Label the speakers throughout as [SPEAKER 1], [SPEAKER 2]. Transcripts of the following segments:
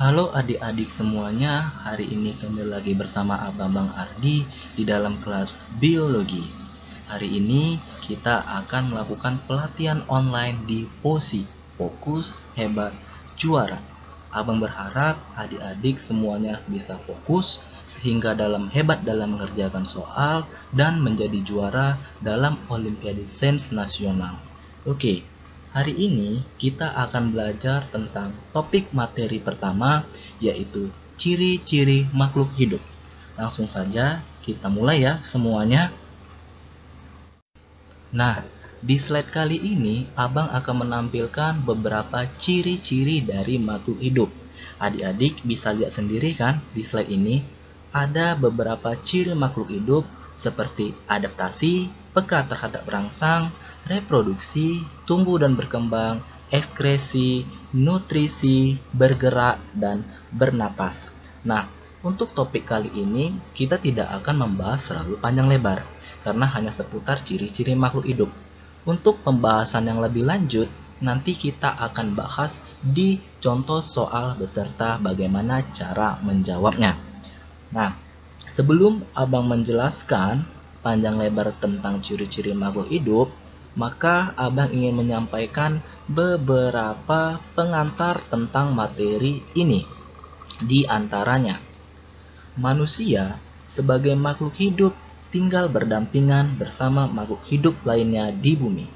[SPEAKER 1] Halo adik-adik semuanya, hari ini kembali lagi bersama Abang Ardi di dalam kelas biologi. Hari ini kita akan melakukan pelatihan online di POSI, Fokus Hebat Juara. Abang berharap adik-adik semuanya bisa fokus sehingga hebat dalam mengerjakan soal dan menjadi juara dalam Olimpiade Sains Nasional. Oke, hari ini kita akan belajar tentang topik materi pertama, yaitu ciri-ciri makhluk hidup. Langsung saja kita mulai ya semuanya. Nah, di slide kali ini Abang akan menampilkan beberapa ciri-ciri dari makhluk hidup. Adik-adik bisa lihat sendiri kan di slide ini ada beberapa ciri makhluk hidup seperti adaptasi, peka terhadap rangsang, reproduksi, tumbuh dan berkembang, ekskresi, nutrisi, bergerak, dan bernapas. Nah, untuk topik kali ini kita tidak akan membahas terlalu panjang lebar karena hanya seputar ciri-ciri makhluk hidup. Untuk pembahasan yang lebih lanjut, nanti kita akan bahas di contoh soal beserta bagaimana cara menjawabnya. Nah, sebelum Abang menjelaskan panjang lebar tentang ciri-ciri makhluk hidup, maka Abang ingin menyampaikan beberapa pengantar tentang materi ini. Di antaranya, manusia sebagai makhluk hidup tinggal berdampingan bersama makhluk hidup lainnya di bumi.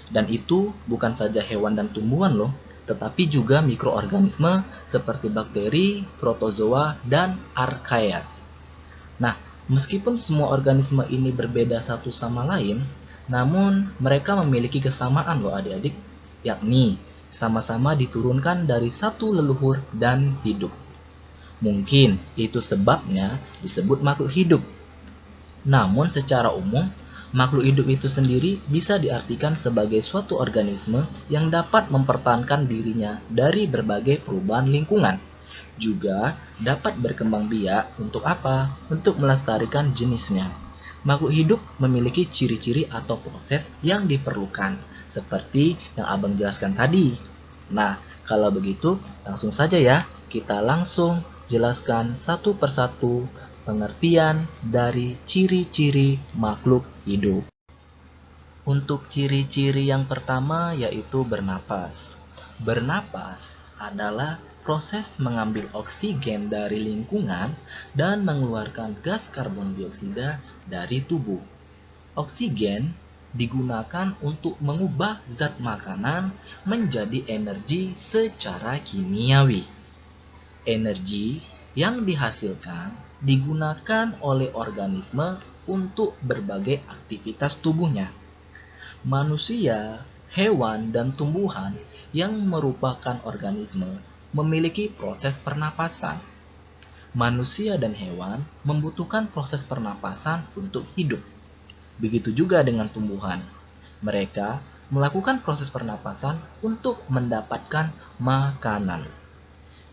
[SPEAKER 1] Dan itu bukan saja hewan dan tumbuhan loh, tetapi juga mikroorganisme seperti bakteri, protozoa, dan archaea. Nah, meskipun semua organisme ini berbeda satu sama lain, namun mereka memiliki kesamaan loh adik-adik, yakni sama-sama diturunkan dari satu leluhur dan hidup. Mungkin itu sebabnya disebut makhluk hidup. Namun secara umum, makhluk hidup itu sendiri bisa diartikan sebagai suatu organisme yang dapat mempertahankan dirinya dari berbagai perubahan lingkungan. Juga dapat berkembang biak untuk apa? Untuk melestarikan jenisnya. Makhluk hidup memiliki ciri-ciri atau proses yang diperlukan, seperti yang Abang jelaskan tadi. Nah, kalau begitu langsung saja ya, kita langsung jelaskan satu persatu pengertian dari ciri-ciri makhluk hidup. Untuk ciri-ciri yang pertama yaitu bernapas. Bernapas adalah proses mengambil oksigen dari lingkungan dan mengeluarkan gas karbon dioksida dari tubuh. Oksigen digunakan untuk mengubah zat makanan menjadi energi secara kimiawi. Energi yang dihasilkan digunakan oleh organisme untuk berbagai aktivitas tubuhnya. Manusia, hewan, dan tumbuhan yang merupakan organisme memiliki proses pernapasan. Manusia dan hewan membutuhkan proses pernapasan untuk hidup. Begitu juga dengan tumbuhan. Mereka melakukan proses pernapasan untuk mendapatkan makanan.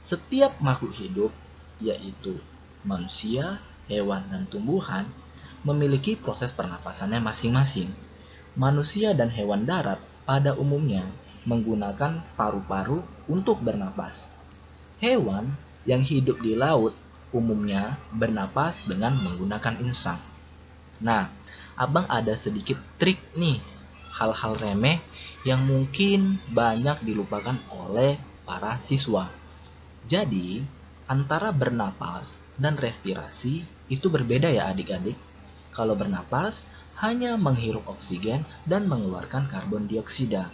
[SPEAKER 1] Setiap makhluk hidup, yaitu manusia, hewan, dan tumbuhan, memiliki proses pernapasannya masing-masing. Manusia dan hewan darat pada umumnya menggunakan paru-paru untuk bernapas. Hewan yang hidup di laut umumnya bernapas dengan menggunakan insang. Nah, Abang ada sedikit trik nih, hal-hal remeh yang mungkin banyak dilupakan oleh para siswa. Jadi, antara bernapas dan respirasi itu berbeda ya adik-adik. Kalau bernapas hanya menghirup oksigen dan mengeluarkan karbon dioksida.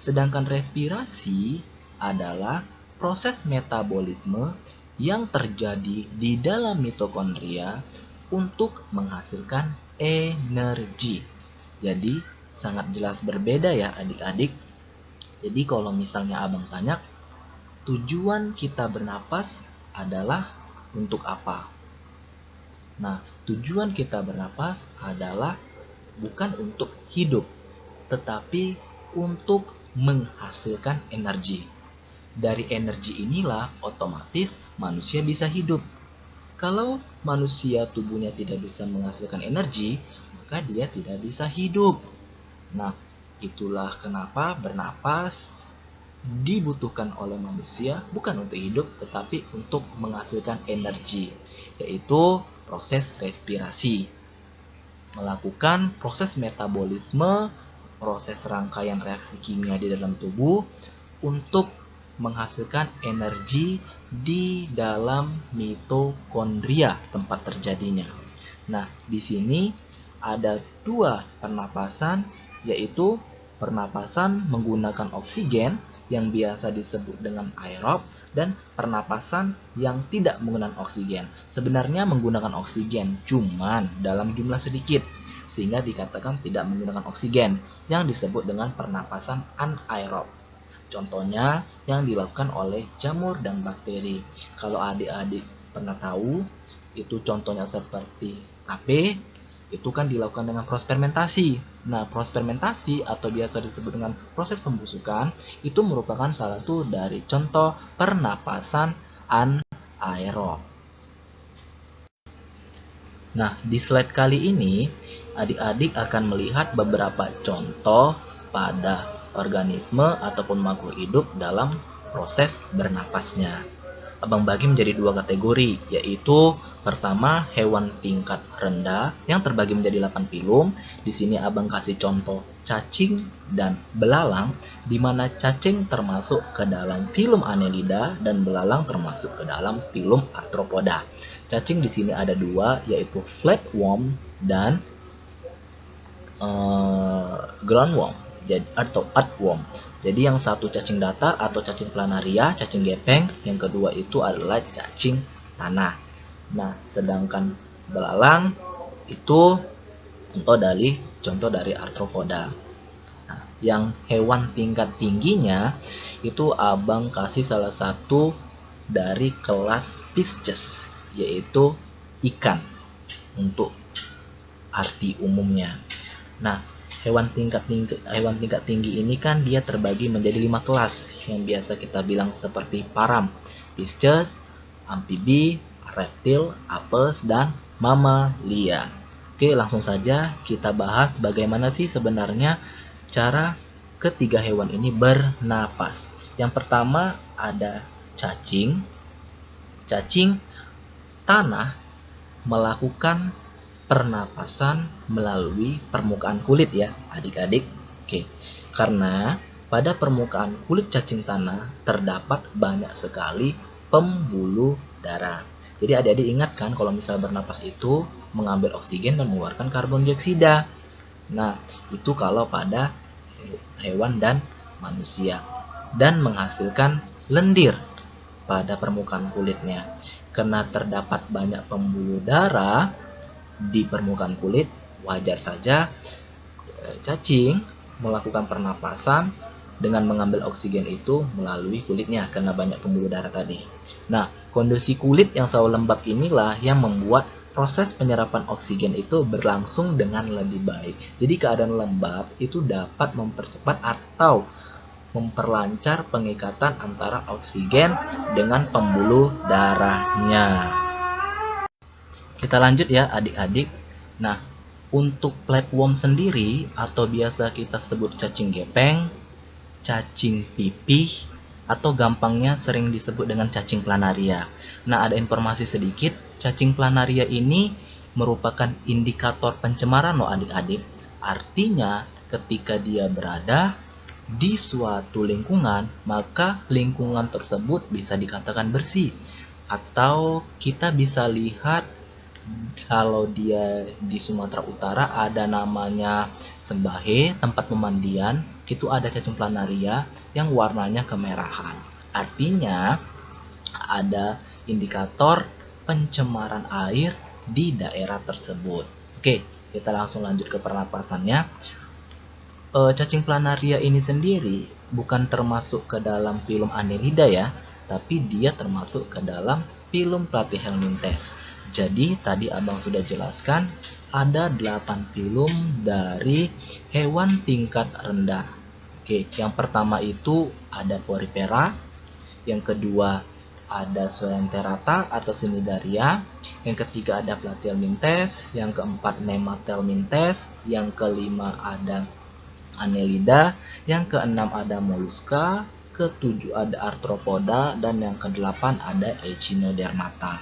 [SPEAKER 1] Sedangkan respirasi adalah proses metabolisme yang terjadi di dalam mitokondria untuk menghasilkan energi. Jadi, sangat jelas berbeda ya adik-adik. Jadi kalau misalnya Abang tanya, tujuan kita bernapas adalah untuk apa? Nah, tujuan kita bernapas adalah bukan untuk hidup, tetapi untuk menghasilkan energi. Dari energi inilah otomatis manusia bisa hidup. Kalau manusia tubuhnya tidak bisa menghasilkan energi, maka dia tidak bisa hidup. Nah, itulah kenapa bernapas dibutuhkan oleh manusia bukan untuk hidup tetapi untuk menghasilkan energi, yaitu proses respirasi. Melakukan proses metabolisme, proses rangkaian reaksi kimia di dalam tubuh untuk menghasilkan energi di dalam mitokondria tempat terjadinya. Nah, di sini ada dua pernapasan, yaitu pernapasan menggunakan oksigen yang biasa disebut dengan aerob dan pernapasan yang tidak menggunakan oksigen. Sebenarnya menggunakan oksigen, cuman dalam jumlah sedikit, sehingga dikatakan tidak menggunakan oksigen, yang disebut dengan pernapasan anaerob. Contohnya yang dilakukan oleh jamur dan bakteri. Kalau adik-adik pernah tahu, itu contohnya seperti tape, itu kan dilakukan dengan proses fermentasi. Nah, proses fermentasi atau biasa disebut dengan proses pembusukan itu merupakan salah satu dari contoh pernapasan anaerob. Nah, di slide kali ini adik-adik akan melihat beberapa contoh pada organisme ataupun makhluk hidup dalam proses bernapasnya. Abang bagi menjadi dua kategori, yaitu pertama hewan tingkat rendah yang terbagi menjadi 8 filum. Di sini abang kasih contoh cacing dan belalang, di mana cacing termasuk ke dalam filum Annelida dan belalang termasuk ke dalam filum Arthropoda. Cacing di sini ada dua, yaitu flatworm dan groundworm atau earthworm. Jadi yang satu cacing datar atau cacing planaria, cacing gepeng, yang kedua itu adalah cacing tanah. Nah, sedangkan belalang itu contoh dari arthropoda. Nah, yang hewan tingkat tingginya itu abang kasih salah satu dari kelas Pisces, yaitu ikan untuk arti umumnya. Nah, hewan tingkat tinggi ini kan dia terbagi menjadi 5 kelas yang biasa kita bilang seperti param, Pisces, amfibi, reptil, apes, dan mamalia. Oke, langsung saja kita bahas bagaimana sih sebenarnya cara ketiga hewan ini bernapas. Yang pertama ada cacing. Cacing tanah melakukan pernapasan melalui permukaan kulit ya adik-adik. Oke, karena pada permukaan kulit cacing tanah terdapat banyak sekali pembuluh darah. Jadi adik-adik ingat kan kalau misal bernapas itu mengambil oksigen dan mengeluarkan karbon dioksida. Nah, itu kalau pada hewan dan manusia, dan menghasilkan lendir pada permukaan kulitnya. Karena terdapat banyak pembuluh darah di permukaan kulit, wajar saja cacing melakukan pernapasan dengan mengambil oksigen itu melalui kulitnya karena banyak pembuluh darah tadi. Nah, kondisi kulit yang selalu lembab inilah yang membuat proses penyerapan oksigen itu berlangsung dengan lebih baik. Jadi keadaan lembab itu dapat mempercepat atau memperlancar pengikatan antara oksigen dengan pembuluh darahnya. Kita lanjut ya adik-adik. Nah, untuk flatworm sendiri atau biasa kita sebut cacing gepeng, cacing pipih, atau gampangnya sering disebut dengan cacing planaria. Nah, ada informasi sedikit, cacing planaria ini merupakan indikator pencemaran loh adik-adik. Artinya ketika dia berada di suatu lingkungan, maka lingkungan tersebut bisa dikatakan bersih. Atau kita bisa lihat kalau dia di Sumatera Utara ada namanya Sembahe, tempat pemandian, itu ada cacing planaria yang warnanya kemerahan. Artinya ada indikator pencemaran air di daerah tersebut. Oke, kita langsung lanjut ke pernapasannya. Cacing planaria ini sendiri bukan termasuk ke dalam filum Annelida ya, tapi dia termasuk ke dalam filum Platyhelminthes. Jadi tadi abang sudah jelaskan ada 8 filum dari hewan tingkat rendah. Oke, yang pertama itu ada Porifera, yang kedua ada Coelenterata atau Cnidaria, yang ketiga ada Platyhelminthes, yang keempat Nemathelminthes, yang kelima ada Annelida, yang keenam ada Mollusca, ke-7 ada Arthropoda, dan yang ke-8 ada Echinodermata.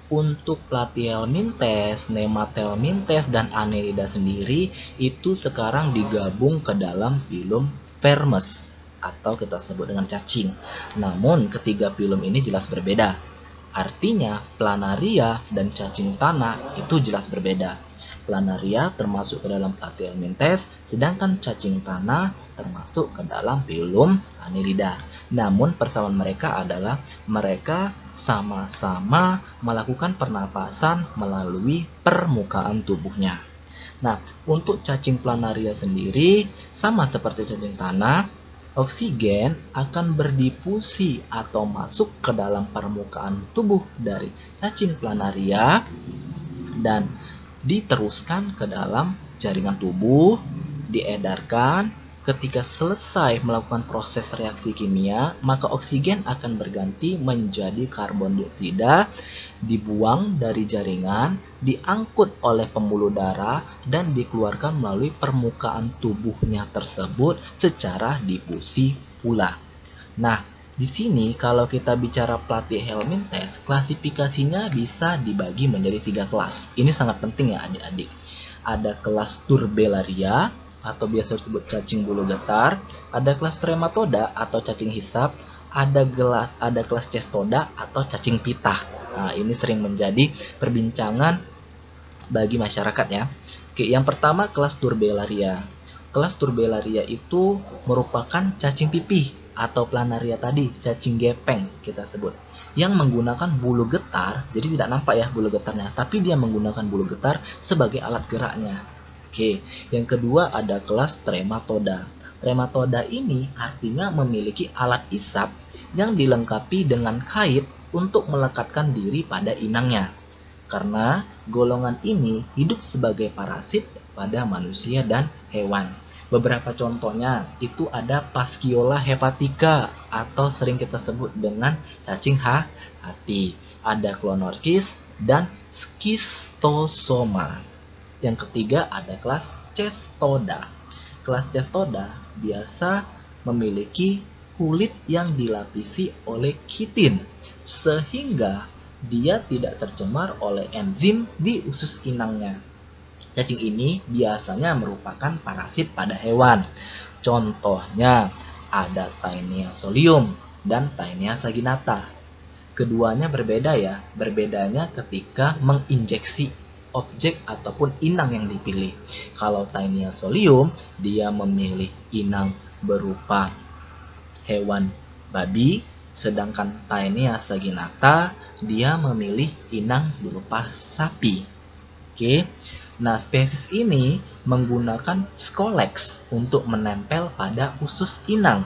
[SPEAKER 1] Untuk Platyhelminthes, Nemathelminthes, dan Annelida sendiri itu sekarang digabung ke dalam filum Vermes atau kita sebut dengan cacing. Namun ketiga filum ini jelas berbeda. Artinya planaria dan cacing tanah itu jelas berbeda. Planaria termasuk ke dalam Platyhelminthes, sedangkan cacing tanah termasuk ke dalam filum Annelida. Namun persamaan mereka adalah mereka sama-sama melakukan pernapasan melalui permukaan tubuhnya. Nah, untuk cacing planaria sendiri sama seperti cacing tanah, oksigen akan berdifusi atau masuk ke dalam permukaan tubuh dari cacing planaria dan diteruskan ke dalam jaringan tubuh, diedarkan. Ketika selesai melakukan proses reaksi kimia, maka oksigen akan berganti menjadi karbon dioksida, dibuang dari jaringan, diangkut oleh pembuluh darah, dan dikeluarkan melalui permukaan tubuhnya tersebut secara difusi pula. Nah, di sini kalau kita bicara Platyhelminthes, klasifikasinya bisa dibagi menjadi 3 kelas. Ini sangat penting ya adik-adik. Ada kelas Turbellaria atau biasa disebut cacing bulu getar, ada kelas Trematoda atau cacing hisap, ada kelas Cestoda atau cacing pitah. Nah, ini sering menjadi perbincangan bagi masyarakat ya. Oke, yang pertama kelas Turbellaria. Kelas Turbellaria itu merupakan cacing pipih atau planaria tadi, cacing gepeng kita sebut, yang menggunakan bulu getar. Jadi tidak nampak ya bulu getarnya, tapi dia menggunakan bulu getar sebagai alat geraknya. Oke, yang kedua ada kelas Trematoda. Trematoda ini artinya memiliki alat isap yang dilengkapi dengan kait untuk melekatkan diri pada inangnya. Karena golongan ini hidup sebagai parasit pada manusia dan hewan. Beberapa contohnya itu ada Paschiola hepatica atau sering kita sebut dengan cacing hati. Ada Clonorchis dan Schistosoma. Yang ketiga ada kelas Cestoda. Kelas Cestoda biasa memiliki kulit yang dilapisi oleh kitin, sehingga dia tidak tercemar oleh enzim di usus inangnya. Cacing ini biasanya merupakan parasit pada hewan. Contohnya ada Taenia solium dan Taenia saginata. Keduanya berbeda ya, berbedanya ketika menginjeksi objek ataupun inang yang dipilih. Kalau Taenia solium, dia memilih inang berupa hewan babi, sedangkan Taenia saginata, dia memilih inang berupa sapi. Oke. Nah, spesies ini menggunakan Scolex untuk menempel pada usus inang.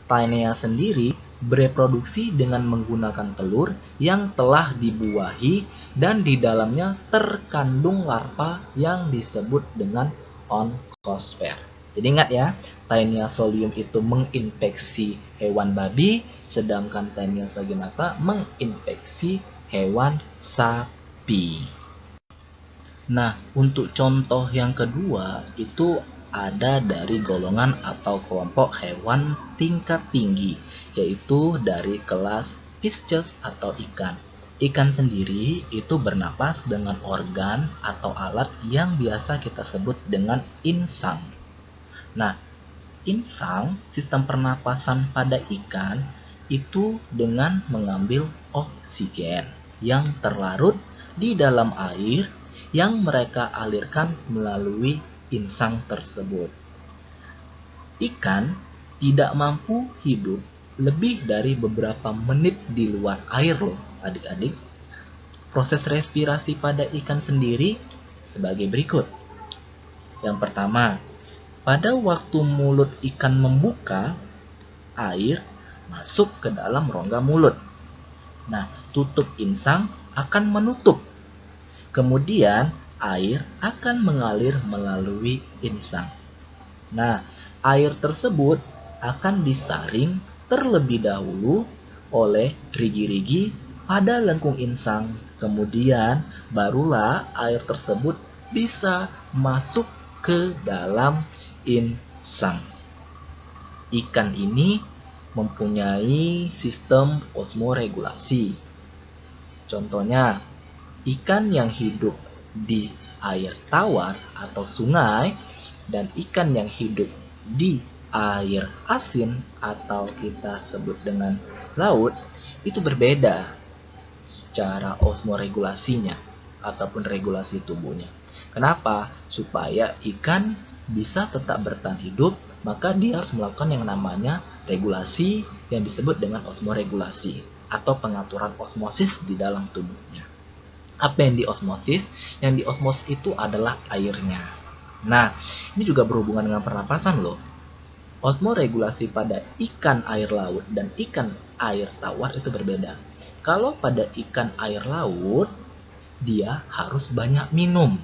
[SPEAKER 1] Taenia sendiri bereproduksi dengan menggunakan telur yang telah dibuahi dan di dalamnya terkandung larva yang disebut dengan onkosper. Jadi ingat ya, Taenia solium itu menginfeksi hewan babi, sedangkan Taenia saginata menginfeksi hewan sapi. Nah, untuk contoh yang kedua itu ada dari golongan atau kelompok hewan tingkat tinggi, yaitu dari kelas Pisces atau ikan. Ikan sendiri itu bernapas dengan organ atau alat yang biasa kita sebut dengan insang. Nah, insang, sistem pernapasan pada ikan itu dengan mengambil oksigen yang terlarut di dalam air yang mereka alirkan melalui insang tersebut. Ikan tidak mampu hidup lebih dari beberapa menit di luar air loh adik-adik. Proses respirasi pada ikan sendiri sebagai berikut. Yang pertama, pada waktu mulut ikan membuka, air masuk ke dalam rongga mulut. Nah, tutup insang akan menutup. Kemudian air akan mengalir melalui insang. Nah, air tersebut akan disaring terlebih dahulu oleh rigi-rigi pada lengkung insang. Kemudian barulah air tersebut bisa masuk ke dalam insang. Ikan ini mempunyai sistem osmoregulasi. Contohnya, ikan yang hidup di air tawar atau sungai dan ikan yang hidup di air asin atau kita sebut dengan laut itu berbeda secara osmoregulasinya ataupun regulasi tubuhnya. Kenapa? Supaya ikan bisa tetap bertahan hidup, maka dia harus melakukan yang namanya regulasi yang disebut dengan osmoregulasi atau pengaturan osmosis di dalam tubuhnya. Apa yang diosmosis? Yang diosmosis itu adalah airnya. Nah, ini juga berhubungan dengan pernapasan loh. Osmoregulasi pada ikan air laut dan ikan air tawar itu berbeda. Kalau pada ikan air laut, dia harus banyak minum.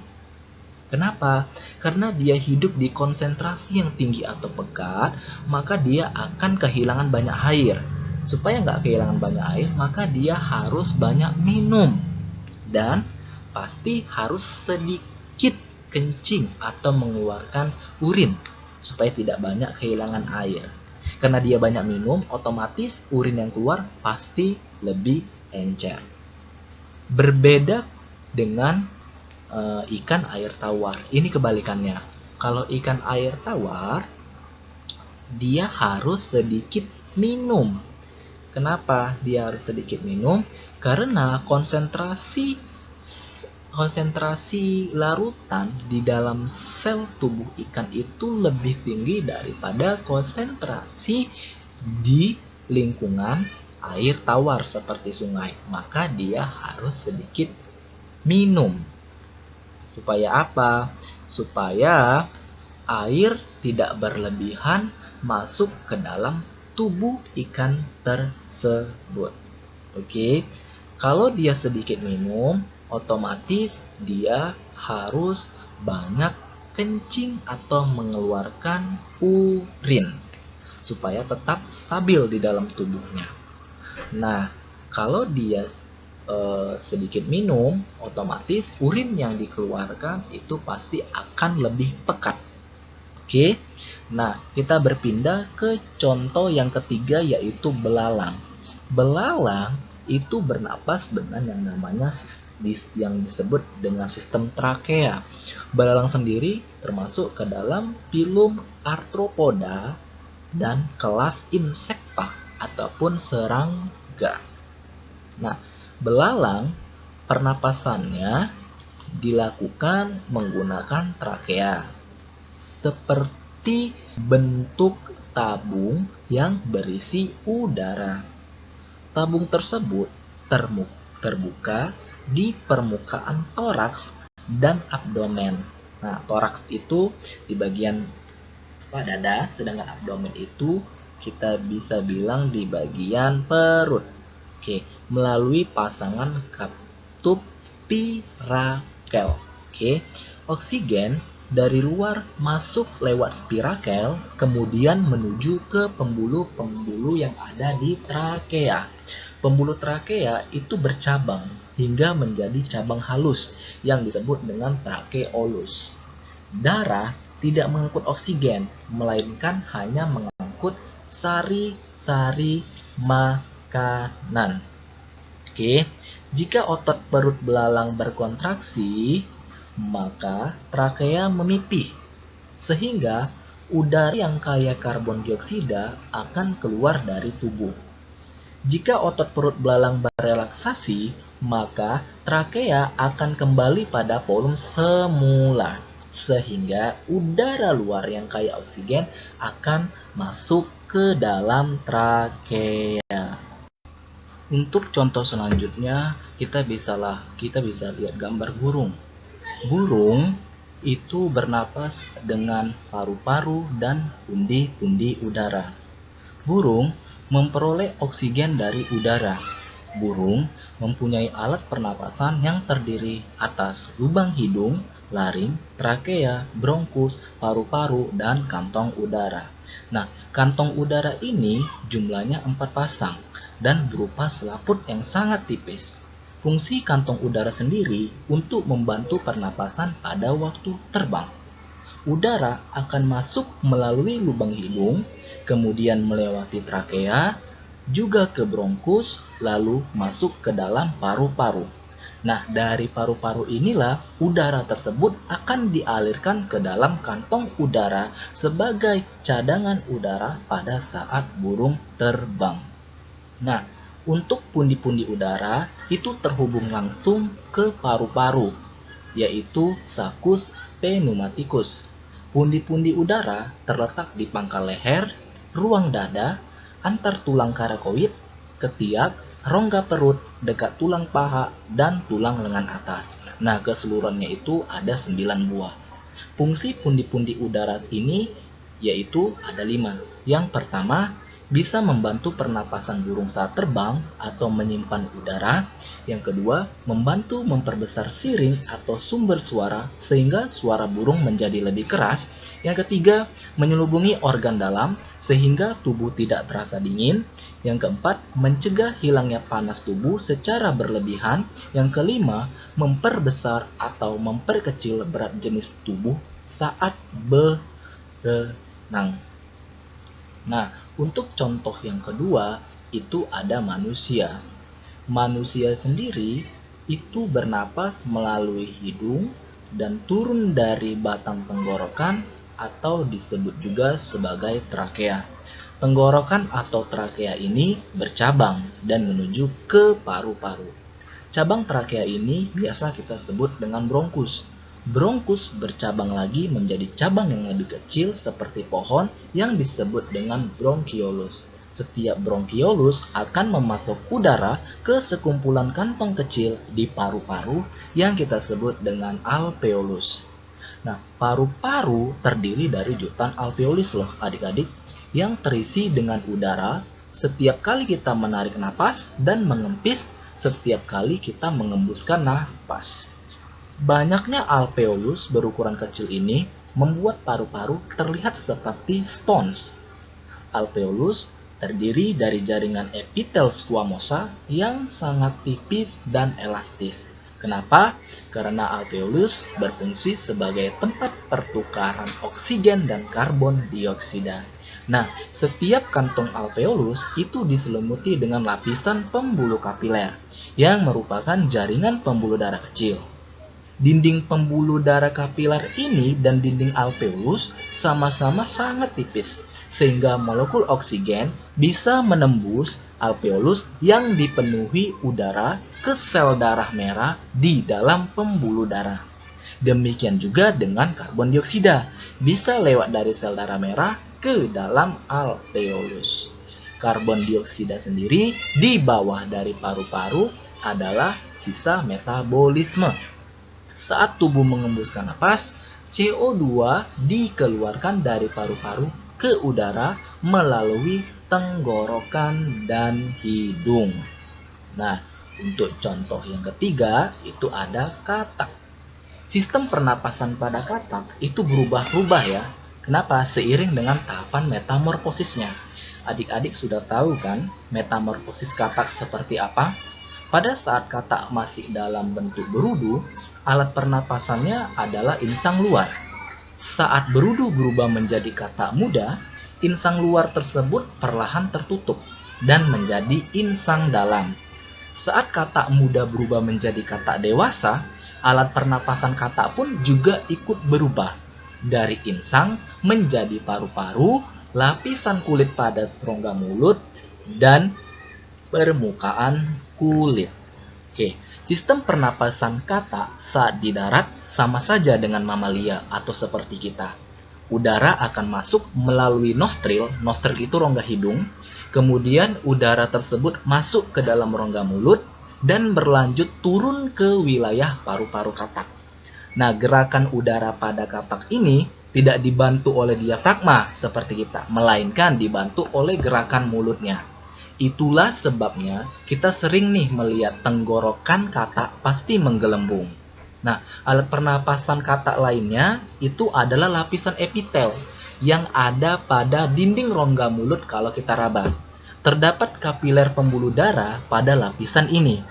[SPEAKER 1] Kenapa? Karena dia hidup di konsentrasi yang tinggi atau pekat, maka dia akan kehilangan banyak air. Supaya nggak kehilangan banyak air, maka dia harus banyak minum. Dan pasti harus sedikit kencing atau mengeluarkan urin supaya tidak banyak kehilangan air. Karena dia banyak minum, otomatis urin yang keluar pasti lebih encer. Berbeda dengan ikan air tawar. Ini kebalikannya. Kalau ikan air tawar, dia harus sedikit minum. Kenapa dia harus sedikit minum? Karena konsentrasi larutan di dalam sel tubuh ikan itu lebih tinggi daripada konsentrasi di lingkungan air tawar seperti sungai. Maka dia harus sedikit minum. Supaya apa? Supaya air tidak berlebihan masuk ke dalam tubuh ikan tersebut. Oke. Kalau dia sedikit minum, otomatis dia harus banyak kencing atau mengeluarkan urin supaya tetap stabil di dalam tubuhnya. Nah, kalau dia sedikit minum, otomatis urin yang dikeluarkan itu pasti akan lebih pekat. Oke. Nah, kita berpindah ke contoh yang ketiga yaitu belalang. Belalang itu bernapas dengan yang namanya yang disebut dengan sistem trakea. Belalang sendiri termasuk ke dalam filum Arthropoda dan kelas insekta ataupun serangga. Nah, belalang pernapasannya dilakukan menggunakan trakea seperti bentuk tabung yang berisi udara. Tabung tersebut terbuka di permukaan toraks dan abdomen. Nah, toraks itu di bagian dada, sedangkan abdomen itu kita bisa bilang di bagian perut. Oke, melalui pasangan katup spirakel. Oke, oksigen dari luar masuk lewat spirakel, kemudian menuju ke pembuluh-pembuluh yang ada di trakea. Pembuluh trakea itu bercabang hingga menjadi cabang halus yang disebut dengan trakeolus. Darah tidak mengangkut oksigen, melainkan hanya mengangkut sari-sari makanan. Oke, jika otot perut belalang berkontraksi, maka trakea memipih, sehingga udara yang kaya karbon dioksida akan keluar dari tubuh. Jika otot perut belalang berelaksasi, maka trakea akan kembali pada volume semula, sehingga udara luar yang kaya oksigen akan masuk ke dalam trakea. Untuk contoh selanjutnya, kita bisa lihat gambar burung. Burung itu bernapas dengan paru-paru dan pundi-pundi udara. Burung memperoleh oksigen dari udara. Burung mempunyai alat pernapasan yang terdiri atas lubang hidung, laring, trakea, bronkus, paru-paru, dan kantong udara. Nah, kantong udara ini jumlahnya 4 pasang dan berupa selaput yang sangat tipis. Fungsi kantong udara sendiri untuk membantu pernapasan pada waktu terbang. Udara akan masuk melalui lubang hidung, kemudian melewati trakea, juga ke bronkus, lalu masuk ke dalam paru-paru. Nah, dari paru-paru inilah udara tersebut akan dialirkan ke dalam kantong udara sebagai cadangan udara pada saat burung terbang. Nah, untuk pundi-pundi udara itu terhubung langsung ke paru-paru, yaitu sakus pneumatikus. Pundi-pundi udara terletak di pangkal leher, ruang dada, antar tulang karakoid, ketiak, rongga perut, dekat tulang paha, dan tulang lengan atas. Nah, keseluruhannya itu ada 9 buah. Fungsi pundi-pundi udara ini yaitu ada 5. Yang pertama, bisa membantu pernapasan burung saat terbang atau menyimpan udara. Yang kedua, membantu memperbesar siring atau sumber suara sehingga suara burung menjadi lebih keras. Yang ketiga, menyelubungi organ dalam sehingga tubuh tidak terasa dingin. Yang keempat, mencegah hilangnya panas tubuh secara berlebihan. Yang kelima, memperbesar atau memperkecil berat jenis tubuh saat berenang. Nah, untuk contoh yang kedua, itu ada manusia. Manusia sendiri itu bernapas melalui hidung dan turun dari batang tenggorokan atau disebut juga sebagai trakea. Tenggorokan atau trakea ini bercabang dan menuju ke paru-paru. Cabang trakea ini biasa kita sebut dengan bronkus. Bronkus bercabang lagi menjadi cabang yang lebih kecil seperti pohon yang disebut dengan bronkiolus. Setiap bronkiolus akan memasuk udara ke sekumpulan kantong kecil di paru-paru yang kita sebut dengan alveolus. Nah, paru-paru terdiri dari jutaan alveolus loh adik-adik, yang terisi dengan udara setiap kali kita menarik napas dan mengempis setiap kali kita mengembuskan napas. Banyaknya alveolus berukuran kecil ini membuat paru-paru terlihat seperti spons. Alveolus terdiri dari jaringan epitel squamosa yang sangat tipis dan elastis. Kenapa? Karena alveolus berfungsi sebagai tempat pertukaran oksigen dan karbon dioksida. Nah, setiap kantong alveolus itu diselimuti dengan lapisan pembuluh kapiler yang merupakan jaringan pembuluh darah kecil. Dinding pembuluh darah kapiler ini dan dinding alveolus sama-sama sangat tipis, sehingga molekul oksigen bisa menembus alveolus yang dipenuhi udara ke sel darah merah di dalam pembuluh darah. Demikian juga dengan karbon dioksida, bisa lewat dari sel darah merah ke dalam alveolus. Karbon dioksida sendiri di bawah dari paru-paru adalah sisa metabolisme. Saat tubuh mengembuskan napas, CO2 dikeluarkan dari paru-paru ke udara melalui tenggorokan dan hidung. Nah, untuk contoh yang ketiga itu ada katak. Sistem pernapasan pada katak itu berubah-ubah ya. Kenapa? Seiring dengan tahapan metamorfosisnya. Adik-adik sudah tahu kan metamorfosis katak seperti apa? Pada saat katak masih dalam bentuk berudu, alat pernapasannya adalah insang luar. Saat berudu berubah menjadi katak muda, insang luar tersebut perlahan tertutup dan menjadi insang dalam. Saat katak muda berubah menjadi katak dewasa, alat pernapasan katak pun juga ikut berubah. Dari insang menjadi paru-paru, lapisan kulit pada rongga mulut, dan permukaan kulit. Oke, sistem pernapasan katak saat di darat sama saja dengan mamalia atau seperti kita. Udara akan masuk melalui nostril itu rongga hidung, kemudian udara tersebut masuk ke dalam rongga mulut dan berlanjut turun ke wilayah paru-paru katak. Nah, gerakan udara pada katak ini tidak dibantu oleh diafragma seperti kita, melainkan dibantu oleh gerakan mulutnya. Itulah sebabnya kita sering nih melihat tenggorokan katak pasti menggelembung. Nah, alat pernapasan katak lainnya itu adalah lapisan epitel yang ada pada dinding rongga mulut kalau kita raba. Terdapat kapiler pembuluh darah pada lapisan ini.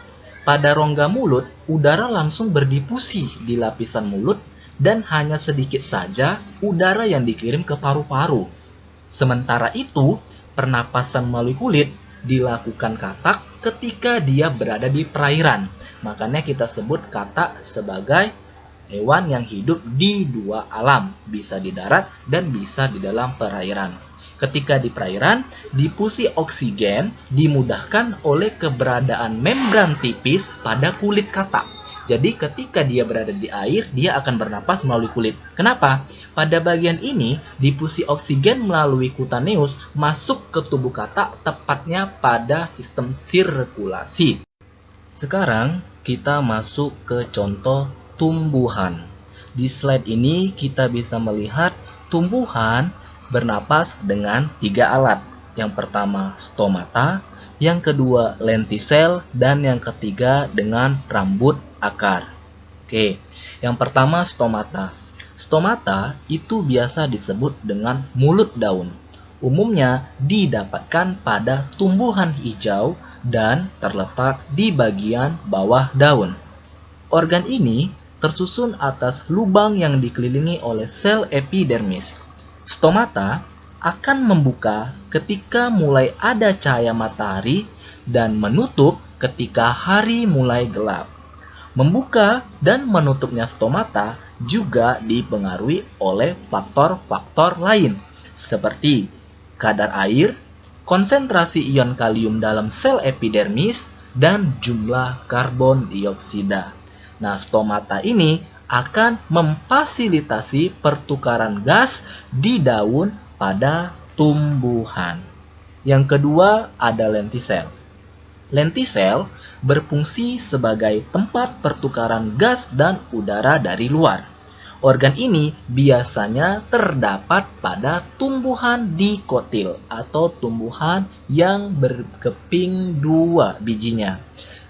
[SPEAKER 1] Pada rongga mulut, udara langsung berdifusi di lapisan mulut dan hanya sedikit saja udara yang dikirim ke paru-paru. Sementara itu, pernapasan melalui kulit dilakukan katak ketika dia berada di perairan. Makanya kita sebut katak sebagai hewan yang hidup di dua alam, bisa di darat dan bisa di dalam perairan. Ketika di perairan, difusi oksigen dimudahkan oleh keberadaan membran tipis pada kulit katak. Jadi ketika dia berada di air, dia akan bernapas melalui kulit. Kenapa? Pada bagian ini, difusi oksigen melalui kutaneus masuk ke tubuh katak, tepatnya pada sistem sirkulasi. Sekarang kita masuk ke contoh tumbuhan. Di slide ini kita bisa melihat tumbuhan bernapas dengan 3 alat. Yang pertama stomata, yang kedua lentisel, dan yang ketiga dengan rambut akar. Oke, yang pertama stomata. Stomata itu biasa disebut dengan mulut daun. Umumnya didapatkan pada tumbuhan hijau dan terletak di bagian bawah daun. Organ ini tersusun atas lubang yang dikelilingi oleh sel epidermis. Stomata akan membuka ketika mulai ada cahaya matahari dan menutup ketika hari mulai gelap. Membuka dan menutupnya stomata juga dipengaruhi oleh faktor-faktor lain seperti kadar air, konsentrasi ion kalium dalam sel epidermis, dan jumlah karbon dioksida. Nah, stomata ini akan memfasilitasi pertukaran gas di daun pada tumbuhan. Yang kedua ada lentisel. Lentisel berfungsi sebagai tempat pertukaran gas dan udara dari luar. Organ ini biasanya terdapat pada tumbuhan dikotil atau tumbuhan yang berkeping 2 bijinya.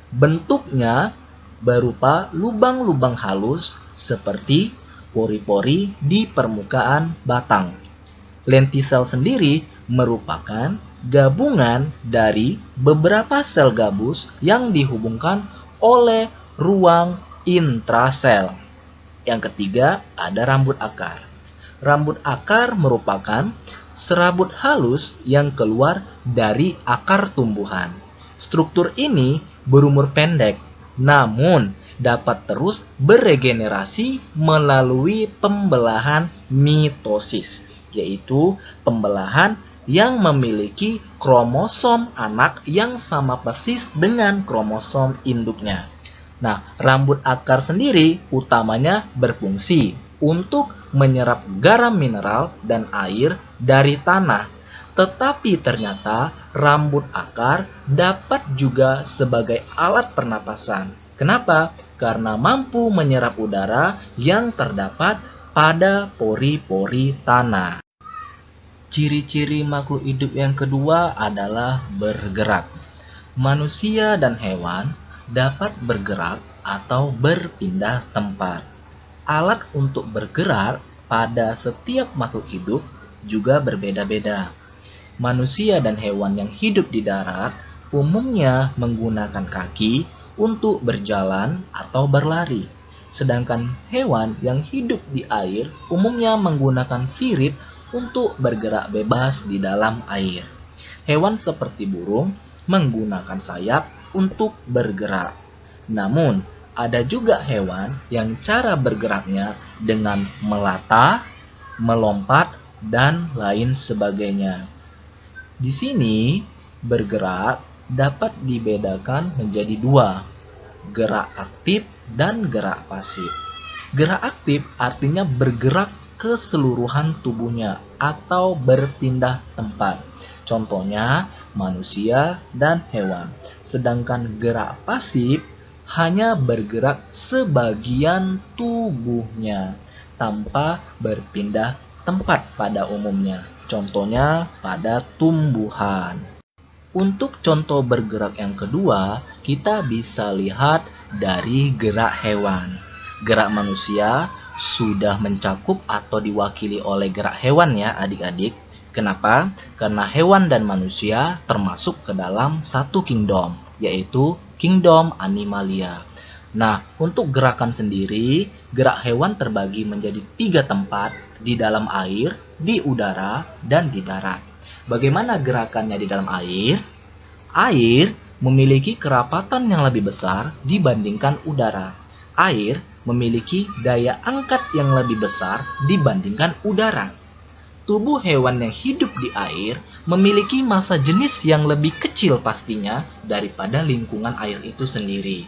[SPEAKER 1] Bentuknya berupa lubang-lubang halus seperti pori-pori di permukaan batang. Lentisel sendiri merupakan gabungan dari beberapa sel gabus yang dihubungkan oleh ruang intrasel. Yang ketiga ada rambut akar. Rambut akar merupakan serabut halus yang keluar dari akar tumbuhan. Struktur ini berumur pendek, namun dapat terus beregenerasi melalui pembelahan mitosis, yaitu pembelahan yang memiliki kromosom anak yang sama persis dengan kromosom induknya. Nah, rambut akar sendiri utamanya berfungsi untuk menyerap garam mineral dan air dari tanah. Tetapi ternyata rambut akar dapat juga sebagai alat pernapasan. Kenapa? Karena mampu menyerap udara yang terdapat pada pori-pori tanah. Ciri-ciri makhluk hidup yang kedua adalah bergerak. Manusia dan hewan dapat bergerak atau berpindah tempat. Alat untuk bergerak pada setiap makhluk hidup juga berbeda-beda. Manusia dan hewan yang hidup di darat umumnya menggunakan kaki untuk berjalan atau berlari. Sedangkan hewan yang hidup di air umumnya menggunakan sirip untuk bergerak bebas di dalam air. Hewan seperti burung menggunakan sayap untuk bergerak. Namun, ada juga hewan yang cara bergeraknya dengan melata, melompat, dan lain sebagainya. Di sini, bergerak dapat dibedakan menjadi 2, gerak aktif dan gerak pasif. Gerak aktif artinya bergerak keseluruhan tubuhnya atau berpindah tempat. Contohnya manusia dan hewan. Sedangkan gerak pasif hanya bergerak sebagian tubuhnya tanpa berpindah tempat pada umumnya. Contohnya pada tumbuhan. Untuk contoh bergerak yang kedua, kita bisa lihat dari gerak hewan. Gerak manusia sudah mencakup atau diwakili oleh gerak hewan ya adik-adik. Kenapa? Karena hewan dan manusia termasuk ke dalam satu kingdom, yaitu kingdom animalia. Nah, untuk gerakan sendiri, gerak hewan terbagi menjadi 3 tempat, di dalam air, di udara, dan di darat. Bagaimana gerakannya di dalam air? Air memiliki kerapatan yang lebih besar dibandingkan udara. Air memiliki daya angkat yang lebih besar dibandingkan udara. Tubuh hewan yang hidup di air memiliki massa jenis yang lebih kecil pastinya daripada lingkungan air itu sendiri.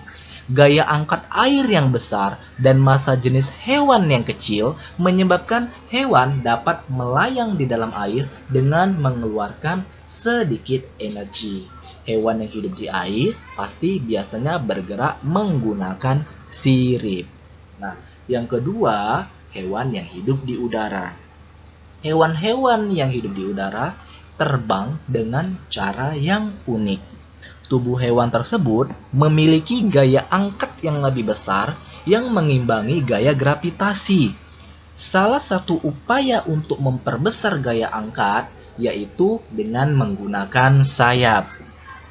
[SPEAKER 1] Gaya angkat air yang besar dan massa jenis hewan yang kecil menyebabkan hewan dapat melayang di dalam air dengan mengeluarkan sedikit energi. Hewan yang hidup di air pasti biasanya bergerak menggunakan sirip. Nah, yang kedua, hewan yang hidup di udara. Hewan-hewan yang hidup di udara terbang dengan cara yang unik. Tubuh hewan tersebut memiliki gaya angkat yang lebih besar yang mengimbangi gaya gravitasi. Salah satu upaya untuk memperbesar gaya angkat yaitu dengan menggunakan sayap.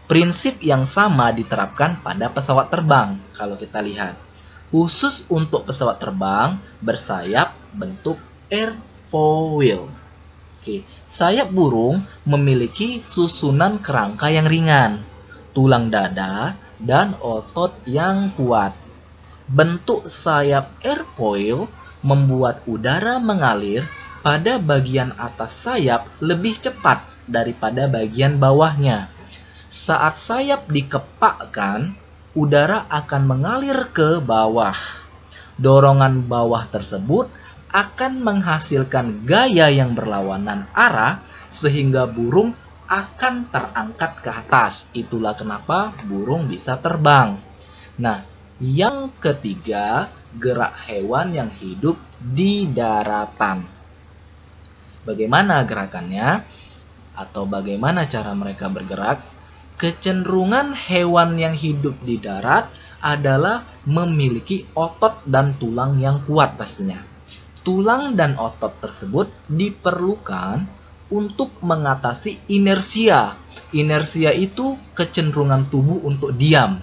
[SPEAKER 1] Prinsip yang sama diterapkan pada pesawat terbang kalau kita lihat. Khusus untuk pesawat terbang bersayap bentuk airfoil. Sayap burung memiliki susunan kerangka yang ringan, tulang dada, dan otot yang kuat. Bentuk sayap airfoil membuat udara mengalir pada bagian atas sayap lebih cepat daripada bagian bawahnya. Saat sayap dikepakkan, udara akan mengalir ke bawah. Dorongan bawah tersebut akan menghasilkan gaya yang berlawanan arah sehingga burung akan terangkat ke atas. Itulah kenapa burung bisa terbang. Nah, yang ketiga, gerak hewan yang hidup di daratan. Bagaimana gerakannya? Atau bagaimana cara mereka bergerak? Kecenderungan hewan yang hidup di darat adalah memiliki otot dan tulang yang kuat pastinya. Tulang dan otot tersebut diperlukan untuk mengatasi inersia. Inersia itu kecenderungan tubuh untuk diam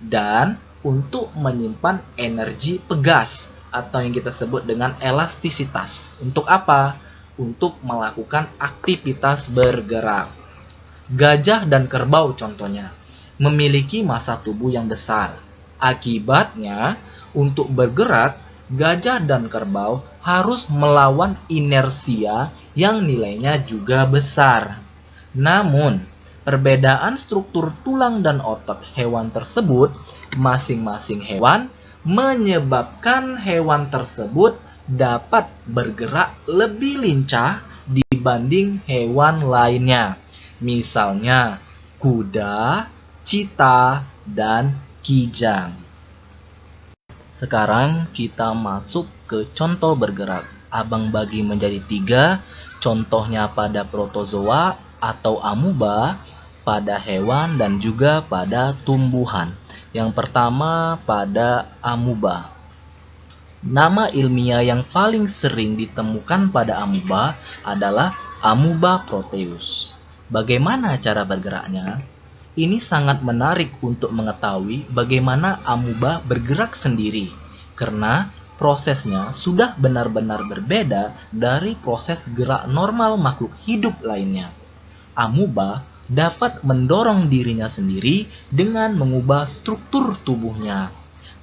[SPEAKER 1] dan untuk menyimpan energi pegas atau yang kita sebut dengan elastisitas. Untuk apa? Untuk melakukan aktivitas bergerak. Gajah dan kerbau contohnya memiliki massa tubuh yang besar. Akibatnya, untuk bergerak, gajah dan kerbau harus melawan inersia yang nilainya juga besar. Namun, perbedaan struktur tulang dan otot hewan tersebut masing-masing hewan menyebabkan hewan tersebut dapat bergerak lebih lincah dibanding hewan lainnya. Misalnya, kuda, cheetah, dan kijang. Sekarang kita masuk ke contoh bergerak. Abang bagi menjadi 3, contohnya pada protozoa atau amuba, pada hewan, dan juga pada tumbuhan. Yang pertama pada amuba. Nama ilmiah yang paling sering ditemukan pada amuba adalah Amuba proteus. Bagaimana cara bergeraknya? Ini sangat menarik untuk mengetahui bagaimana amuba bergerak sendiri, karena prosesnya sudah benar-benar berbeda dari proses gerak normal makhluk hidup lainnya. Amuba dapat mendorong dirinya sendiri dengan mengubah struktur tubuhnya.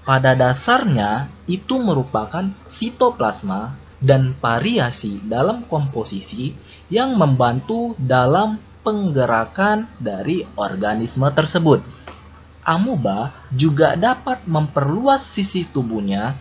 [SPEAKER 1] Pada dasarnya, itu merupakan sitoplasma dan variasi dalam komposisi yang membantu dalam penggerakan dari organisme tersebut. Amuba juga dapat memperluas sisi tubuhnya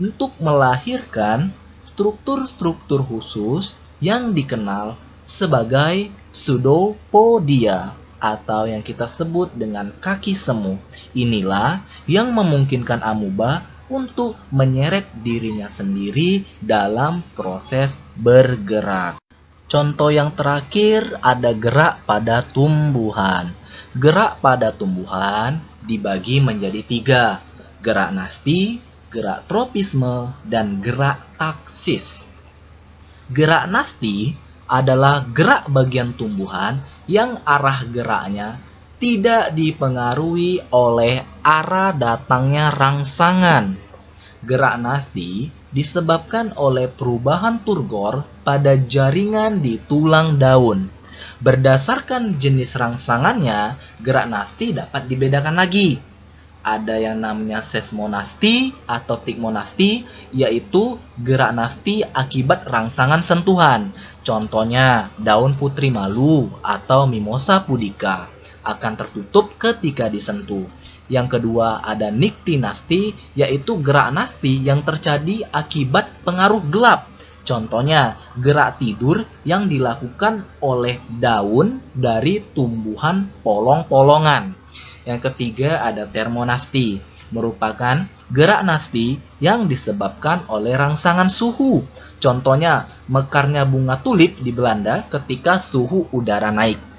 [SPEAKER 1] untuk melahirkan struktur-struktur khusus yang dikenal sebagai pseudopodia atau yang kita sebut dengan kaki semu. Inilah yang memungkinkan amuba untuk menyeret dirinya sendiri dalam proses bergerak. Contoh yang terakhir ada gerak pada tumbuhan. Gerak pada tumbuhan dibagi menjadi 3. Gerak nasti, gerak tropisme, dan gerak taksis. Gerak nasti adalah gerak bagian tumbuhan yang arah geraknya tidak dipengaruhi oleh arah datangnya rangsangan. Gerak nasti disebabkan oleh perubahan turgor pada jaringan di tulang daun. Berdasarkan jenis rangsangannya, gerak nasti dapat dibedakan lagi. Ada yang namanya seismonasti atau tikmonasti, yaitu gerak nasti akibat rangsangan sentuhan. Contohnya, daun putri malu atau mimosa pudica akan tertutup ketika disentuh. Yang kedua ada niktinasti, yaitu gerak nasti yang terjadi akibat pengaruh gelap. Contohnya, gerak tidur yang dilakukan oleh daun dari tumbuhan polong-polongan. Yang ketiga ada termonasti, merupakan gerak nasti yang disebabkan oleh rangsangan suhu. Contohnya, mekarnya bunga tulip di Belanda ketika suhu udara naik.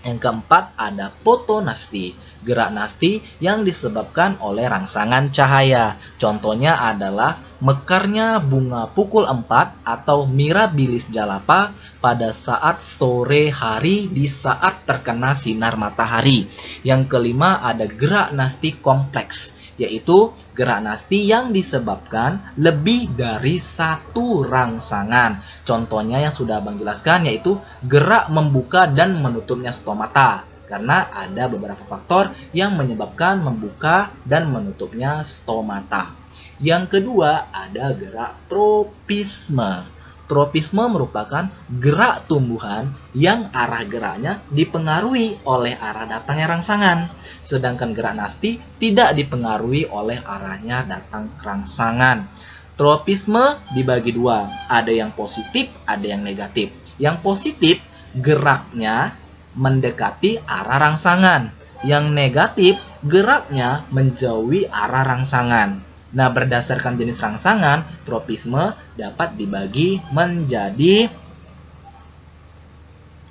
[SPEAKER 1] Yang keempat ada fotonasti, gerak nasti yang disebabkan oleh rangsangan cahaya. Contohnya adalah mekarnya bunga pukul 4 atau Mirabilis jalapa pada saat sore hari di saat terkena sinar matahari. Yang kelima ada gerak nasti kompleks, yaitu gerak nasti yang disebabkan lebih dari satu rangsangan. Contohnya yang sudah Abang jelaskan yaitu gerak membuka dan menutupnya stomata. Karena ada beberapa faktor yang menyebabkan membuka dan menutupnya stomata. Yang kedua ada gerak tropisme. Tropisme merupakan gerak tumbuhan yang arah geraknya dipengaruhi oleh arah datangnya rangsangan. Sedangkan gerak nasti tidak dipengaruhi oleh arahnya datang rangsangan. Tropisme dibagi dua, ada yang positif, ada yang negatif. Yang positif geraknya mendekati arah rangsangan. Yang negatif geraknya menjauhi arah rangsangan. Nah, berdasarkan jenis rangsangan, tropisme dapat dibagi menjadi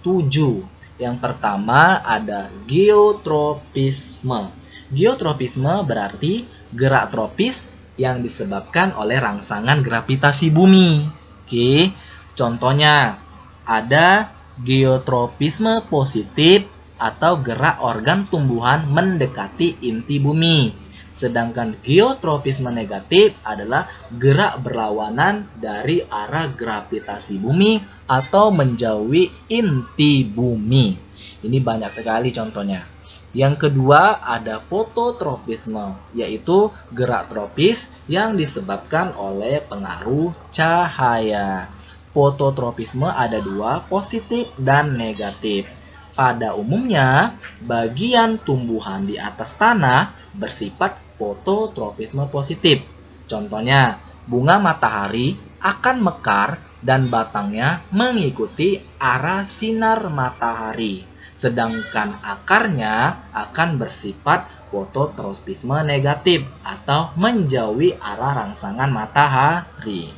[SPEAKER 1] 7. Yang pertama ada geotropisme. Geotropisme berarti gerak tropis yang disebabkan oleh rangsangan gravitasi bumi. Oke, contohnya ada geotropisme positif atau gerak organ tumbuhan mendekati inti bumi. Sedangkan geotropisme negatif adalah gerak berlawanan dari arah gravitasi bumi atau menjauhi inti bumi. Ini banyak sekali contohnya. Yang kedua ada fototropisme, yaitu gerak tropis yang disebabkan oleh pengaruh cahaya. Fototropisme ada dua, positif dan negatif. Pada umumnya, bagian tumbuhan di atas tanah bersifat fototropisme positif. Contohnya, bunga matahari akan mekar dan batangnya mengikuti arah sinar matahari. Sedangkan akarnya akan bersifat fototropisme negatif atau menjauhi arah rangsangan matahari.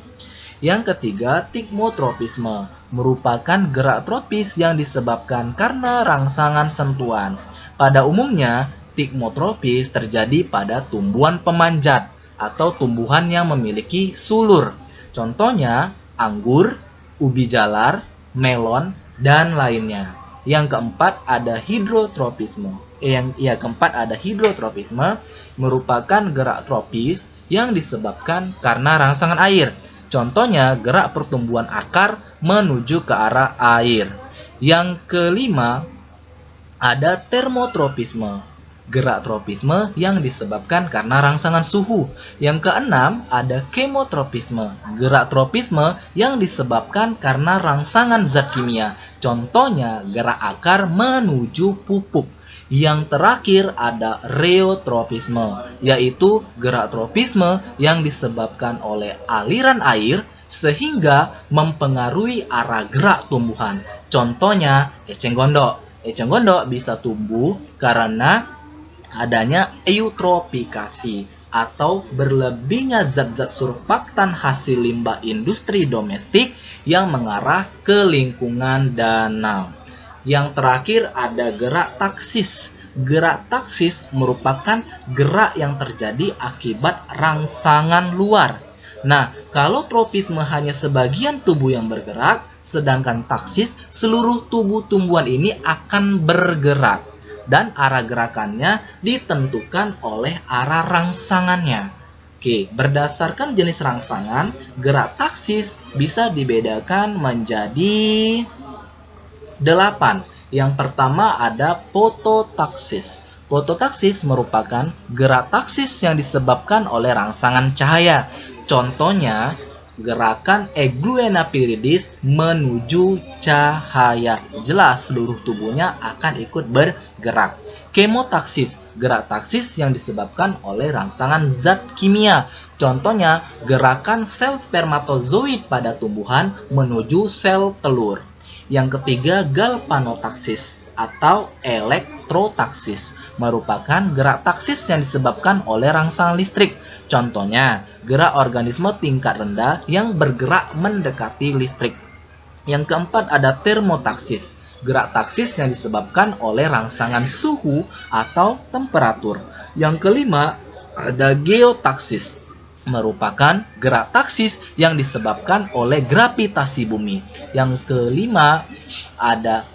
[SPEAKER 1] Yang ketiga, tikmotropisme merupakan gerak tropis yang disebabkan karena rangsangan sentuhan. Pada umumnya, tikmotropis terjadi pada tumbuhan pemanjat atau tumbuhan yang memiliki sulur. Contohnya, anggur, ubi jalar, melon, dan lainnya. Yang keempat ada hidrotropisme. Hidrotropisme merupakan gerak tropis yang disebabkan karena rangsangan air. Contohnya gerak pertumbuhan akar menuju ke arah air. Yang kelima ada termotropisme. Gerak tropisme yang disebabkan karena rangsangan suhu. Yang keenam ada kemotropisme. Gerak tropisme yang disebabkan karena rangsangan zat kimia. Contohnya gerak akar menuju pupuk. Yang terakhir ada reotropisme, yaitu gerak tropisme yang disebabkan oleh aliran air sehingga mempengaruhi arah gerak tumbuhan. Contohnya eceng gondok. Eceng gondok bisa tumbuh karena adanya eutrofikasi atau berlebihnya zat-zat surfaktan hasil limbah industri domestik yang mengarah ke lingkungan danau. Yang terakhir ada gerak taksis. Gerak taksis merupakan gerak yang terjadi akibat rangsangan luar. Nah, kalau tropisme hanya sebagian tubuh yang bergerak, sedangkan taksis seluruh tubuh tumbuhan ini akan bergerak. dan arah gerakannya ditentukan oleh arah rangsangannya. Oke, berdasarkan jenis rangsangan, gerak taksis bisa dibedakan menjadi 8. Yang pertama ada fototaksis. Fototaksis merupakan gerak taksis yang disebabkan oleh rangsangan cahaya. Contohnya, gerakan Eglionapiridis menuju cahaya. Jelas seluruh tubuhnya akan ikut bergerak. Kemotaksis, gerak taksis yang disebabkan oleh rangsangan zat kimia. Contohnya, gerakan sel spermatozoid pada tumbuhan menuju sel telur. Yang ketiga, galvanotaksis atau elektrotaksis merupakan gerak taksis yang disebabkan oleh rangsangan listrik. Contohnya, gerak organisme tingkat rendah yang bergerak mendekati listrik. Yang keempat ada termotaksis, gerak taksis yang disebabkan oleh rangsangan suhu atau temperatur. Yang kelima ada geotaksis, merupakan gerak taksis yang disebabkan oleh gravitasi bumi. Yang kelima ada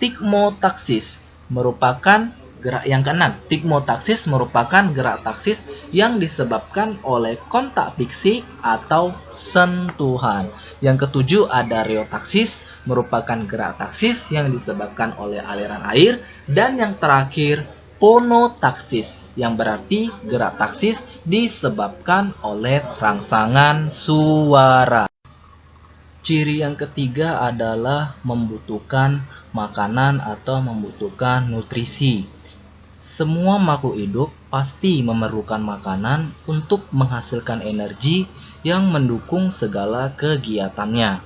[SPEAKER 1] tigmotaksis, merupakan gerak yang keenam. Tigmotaksis merupakan gerak taksis yang disebabkan oleh kontak fisik atau sentuhan. Yang ketujuh ada reotaksis, merupakan gerak taksis yang disebabkan oleh aliran air. Dan yang terakhir ponotaksis, yang berarti gerak taksis disebabkan oleh rangsangan suara. Ciri yang ketiga adalah membutuhkan makanan atau membutuhkan nutrisi. Semua makhluk hidup pasti memerlukan makanan untuk menghasilkan energi yang mendukung segala kegiatannya.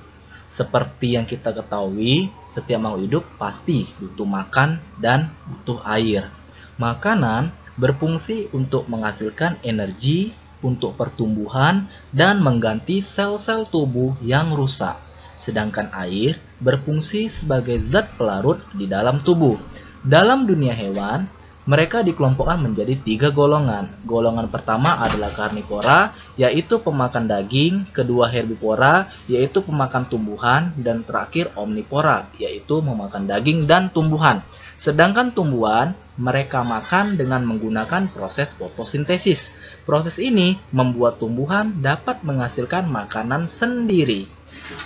[SPEAKER 1] Seperti yang kita ketahui, setiap makhluk hidup pasti butuh makan dan butuh air. Makanan berfungsi untuk menghasilkan energi untuk pertumbuhan dan mengganti sel-sel tubuh yang rusak. Sedangkan air berfungsi sebagai zat pelarut di dalam tubuh. Dalam dunia hewan, mereka dikelompokkan menjadi 3 golongan. Golongan pertama adalah karnivora, yaitu pemakan daging. Kedua herbivora, yaitu pemakan tumbuhan. Dan terakhir omnivora, yaitu memakan daging dan tumbuhan. Sedangkan tumbuhan, mereka makan dengan menggunakan proses fotosintesis. Proses ini membuat tumbuhan dapat menghasilkan makanan sendiri.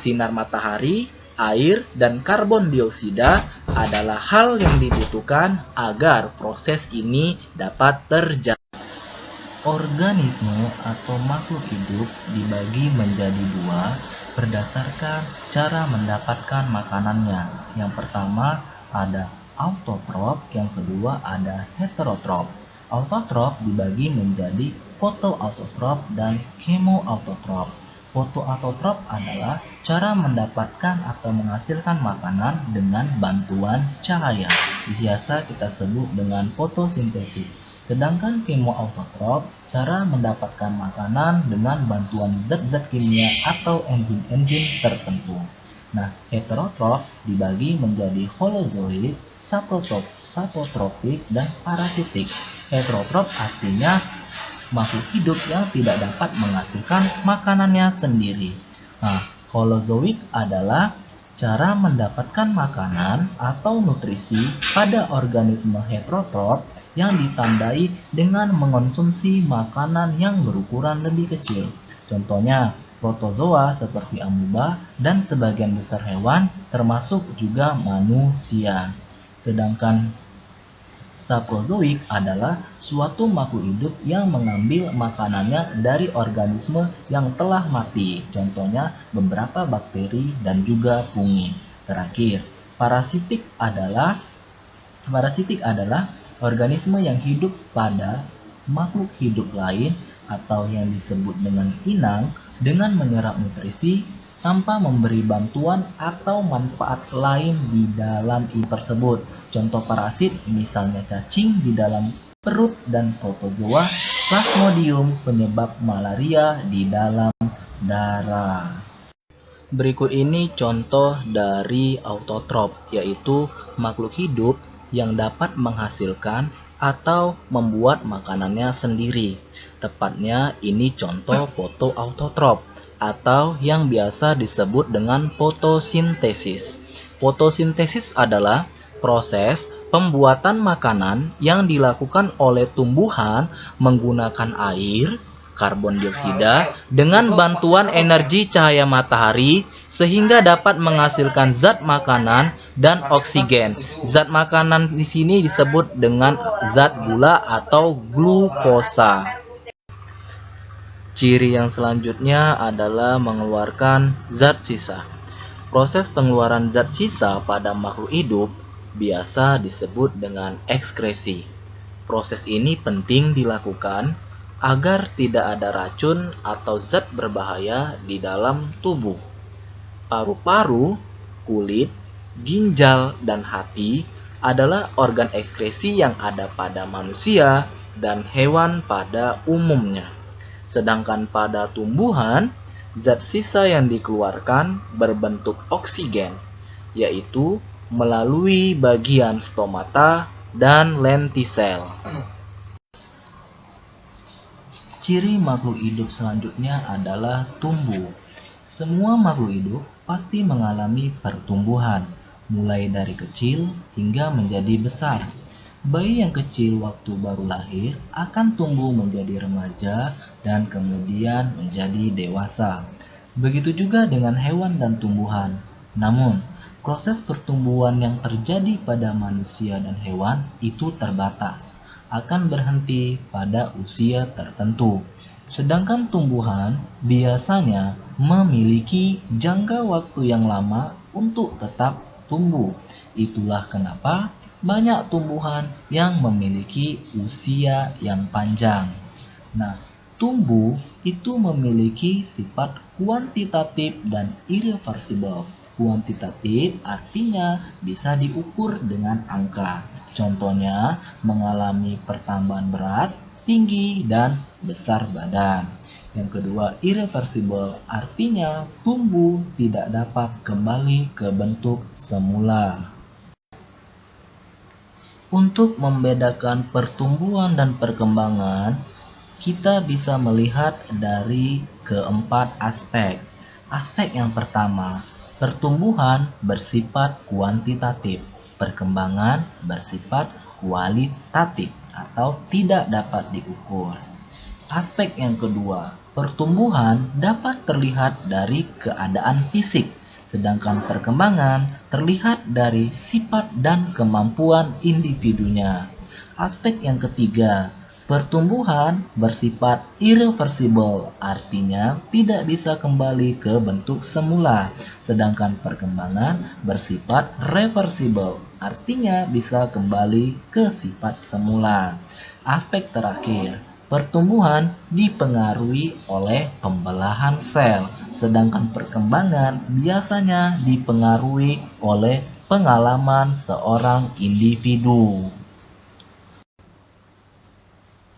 [SPEAKER 1] Sinar matahari, air, dan karbon dioksida adalah hal yang dibutuhkan agar proses ini dapat terjadi. Organisme atau makhluk hidup dibagi menjadi 2 berdasarkan cara mendapatkan makanannya. Yang pertama ada autotrof, yang kedua ada heterotrof. Autotrof dibagi menjadi fotoautotrof dan kemoautotrof. Fotoautotrof adalah cara mendapatkan atau menghasilkan makanan dengan bantuan cahaya. Biasa kita sebut dengan fotosintesis. Sedangkan kemoautotrof, cara mendapatkan makanan dengan bantuan zat-zat kimia atau enzim-enzim tertentu. Nah, heterotrof dibagi menjadi holozoik, saprotropik, dan parasitik. Heterotrof artinya makhluk hidup yang tidak dapat menghasilkan makanannya sendiri. Nah, holozoik adalah cara mendapatkan makanan atau nutrisi pada organisme heterotrof yang ditandai dengan mengonsumsi makanan yang berukuran lebih kecil. Contohnya, protozoa seperti amuba dan sebagian besar hewan termasuk juga manusia. Sedangkan saprozoik adalah suatu makhluk hidup yang mengambil makanannya dari organisme yang telah mati. Contohnya beberapa bakteri dan juga fungi. Terakhir, parasitik adalah organisme yang hidup pada makhluk hidup lain atau yang disebut dengan inang dengan menyerap nutrisi tanpa memberi bantuan atau manfaat lain di dalam hidup tersebut. Contoh parasit misalnya cacing di dalam perut dan protozoa plasmodium penyebab malaria di dalam darah. Berikut ini contoh dari autotrof, yaitu makhluk hidup yang dapat menghasilkan atau membuat makanannya sendiri. Tepatnya ini contoh fotoautotrof atau yang biasa disebut dengan fotosintesis. Fotosintesis adalah proses Pembuatan makanan yang dilakukan oleh tumbuhan menggunakan air, karbon dioksida, dengan bantuan energi cahaya matahari sehingga dapat menghasilkan zat makanan dan oksigen. Zat makanan di sini disebut dengan zat gula atau glukosa. Ciri yang selanjutnya adalah mengeluarkan zat sisa. Proses pengeluaran zat sisa pada makhluk hidup biasa disebut dengan ekskresi. Proses ini penting dilakukan agar tidak ada racun atau zat berbahaya di dalam tubuh. Paru-paru, kulit, ginjal, dan hati adalah organ ekskresi yang ada pada manusia dan hewan pada umumnya. Sedangkan pada tumbuhan, zat sisa yang dikeluarkan berbentuk oksigen, yaitu melalui bagian stomata dan lentisel. Ciri makhluk hidup selanjutnya adalah tumbuh. Semua makhluk hidup pasti mengalami pertumbuhan, mulai dari kecil hingga menjadi besar. Bayi yang kecil waktu baru lahir akan tumbuh menjadi remaja dan kemudian menjadi dewasa. Begitu juga dengan hewan dan tumbuhan. Namun, proses pertumbuhan yang terjadi pada manusia dan hewan itu terbatas, akan berhenti pada usia tertentu. Sedangkan tumbuhan biasanya memiliki jangka waktu yang lama untuk tetap tumbuh. Itulah kenapa banyak tumbuhan yang memiliki usia yang panjang. Nah, tumbuh itu memiliki sifat kuantitatif dan irreversibel. Kuantitatif artinya bisa diukur dengan angka. Contohnya, mengalami pertambahan berat, tinggi, dan besar badan. Yang kedua, irreversibel artinya tumbuh tidak dapat kembali ke bentuk semula. Untuk membedakan pertumbuhan dan perkembangan, kita bisa melihat dari keempat aspek. Aspek yang pertama, pertumbuhan bersifat kuantitatif, perkembangan bersifat kualitatif atau tidak dapat diukur. Aspek yang kedua, pertumbuhan dapat terlihat dari keadaan fisik, sedangkan perkembangan terlihat dari sifat dan kemampuan individunya. Aspek yang ketiga, pertumbuhan bersifat irreversibel, artinya tidak bisa kembali ke bentuk semula, sedangkan perkembangan bersifat reversibel, artinya bisa kembali ke sifat semula. Aspek terakhir, pertumbuhan dipengaruhi oleh pembelahan sel, sedangkan perkembangan biasanya dipengaruhi oleh pengalaman seorang individu.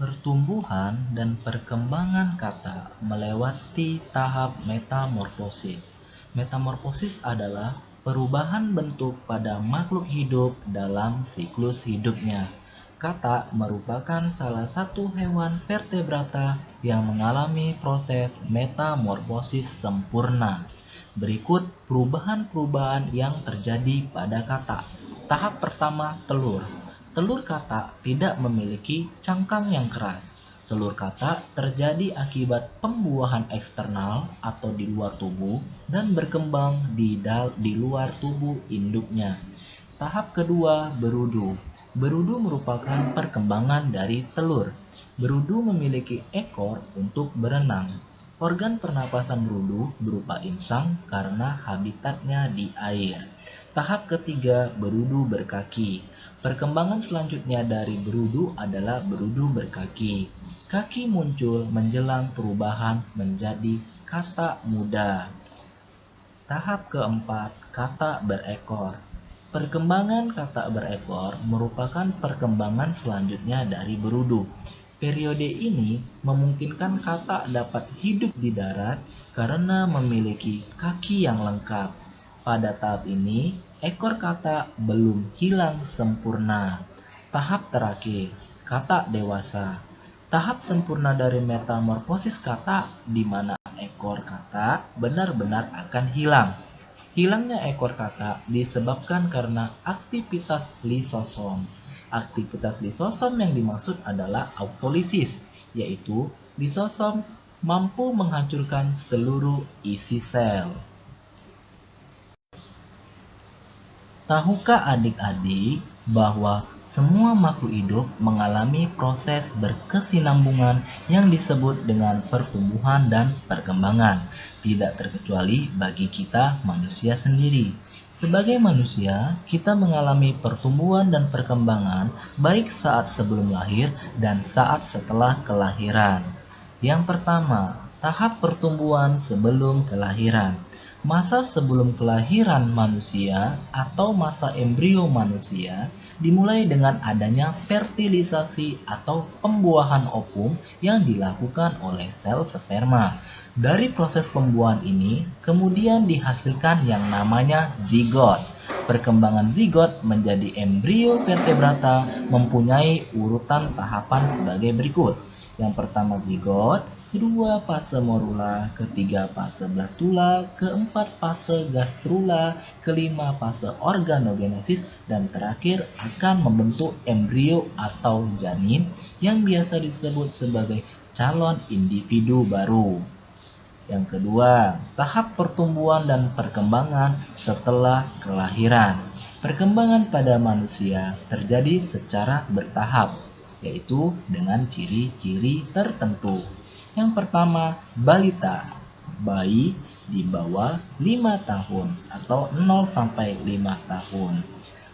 [SPEAKER 1] Pertumbuhan dan perkembangan kata melewati tahap metamorfosis. Metamorfosis adalah perubahan bentuk pada makhluk hidup dalam siklus hidupnya. Kata merupakan salah satu hewan vertebrata yang mengalami proses metamorfosis sempurna. Berikut perubahan-perubahan yang terjadi pada kata. Tahap pertama, telur. Telur kata tidak memiliki cangkang yang keras. Telur kata terjadi akibat pembuahan eksternal atau di luar tubuh dan berkembang di luar tubuh induknya. Tahap kedua, berudu. Berudu merupakan perkembangan dari telur. Berudu memiliki ekor untuk berenang. Organ pernapasan berudu berupa insang karena habitatnya di air. Tahap ketiga, berudu berkaki. Perkembangan selanjutnya dari berudu adalah berudu berkaki. Kaki muncul menjelang perubahan menjadi kata muda. Tahap keempat, kata berekor. Perkembangan kata berekor merupakan perkembangan selanjutnya dari berudu. Periode ini memungkinkan kata dapat hidup di darat karena memiliki kaki yang lengkap. Pada tahap ini, ekor kata belum hilang sempurna. Tahap terakhir, kata dewasa. Tahap sempurna dari metamorfosis kata di mana ekor kata benar-benar akan hilang. Hilangnya ekor kakak disebabkan karena aktivitas lisosom. Aktivitas lisosom yang dimaksud adalah autolisis, yaitu lisosom mampu menghancurkan seluruh isi sel. Tahukah adik-adik bahwa semua makhluk hidup mengalami proses berkesinambungan yang disebut dengan pertumbuhan dan perkembangan, tidak terkecuali bagi kita manusia sendiri. Sebagai manusia, kita mengalami pertumbuhan dan perkembangan baik saat sebelum lahir dan saat setelah kelahiran. Yang pertama, tahap pertumbuhan sebelum kelahiran. Masa sebelum kelahiran manusia atau masa embrio manusia dimulai dengan adanya fertilisasi atau pembuahan ovum yang dilakukan oleh sel sperma. Dari proses pembuahan ini, kemudian dihasilkan yang namanya zigot. Perkembangan zigot menjadi embrio vertebrata mempunyai urutan tahapan sebagai berikut. Yang pertama zigot, kedua fase morula, ketiga fase blastula, keempat fase gastrula, kelima fase organogenesis, dan terakhir akan membentuk embrio atau janin yang biasa disebut sebagai calon individu baru. Yang kedua, tahap pertumbuhan dan perkembangan setelah kelahiran. Perkembangan pada manusia terjadi secara bertahap, yaitu dengan ciri-ciri tertentu. Yang pertama, balita, bayi di bawah 5 tahun atau 0 sampai 5 tahun.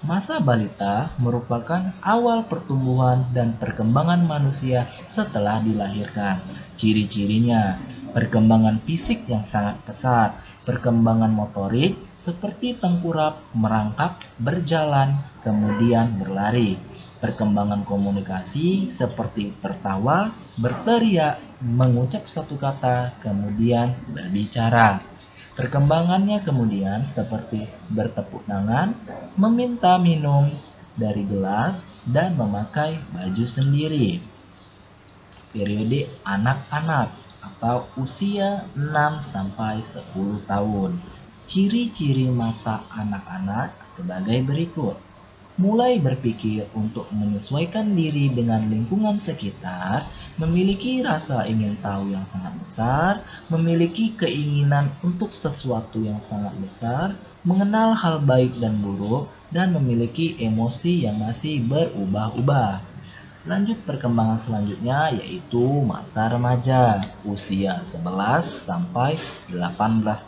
[SPEAKER 1] Masa balita merupakan awal pertumbuhan dan perkembangan manusia setelah dilahirkan. Ciri-cirinya, perkembangan fisik yang sangat pesat, perkembangan motorik seperti tengkurap, merangkak, berjalan, kemudian berlari. Perkembangan komunikasi seperti tertawa, berteriak, mengucap satu kata, kemudian berbicara. Perkembangannya kemudian seperti bertepuk tangan, meminta minum dari gelas, dan memakai baju sendiri. Periode anak-anak atau usia 6 sampai 10 tahun. Ciri-ciri masa anak-anak sebagai berikut. Mulai berpikir untuk menyesuaikan diri dengan lingkungan sekitar, memiliki rasa ingin tahu yang sangat besar, memiliki keinginan untuk sesuatu yang sangat besar, mengenal hal baik dan buruk, dan memiliki emosi yang masih berubah-ubah. Lanjut perkembangan selanjutnya yaitu masa remaja, usia 11 sampai 18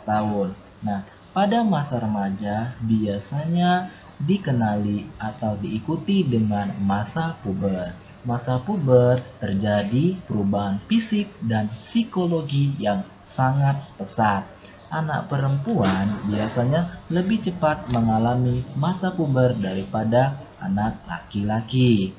[SPEAKER 1] tahun. Nah, pada masa remaja biasanya dikenali atau diikuti dengan masa puber. Masa puber terjadi perubahan fisik dan psikologi yang sangat pesat. Anak perempuan biasanya lebih cepat mengalami masa puber daripada anak laki-laki.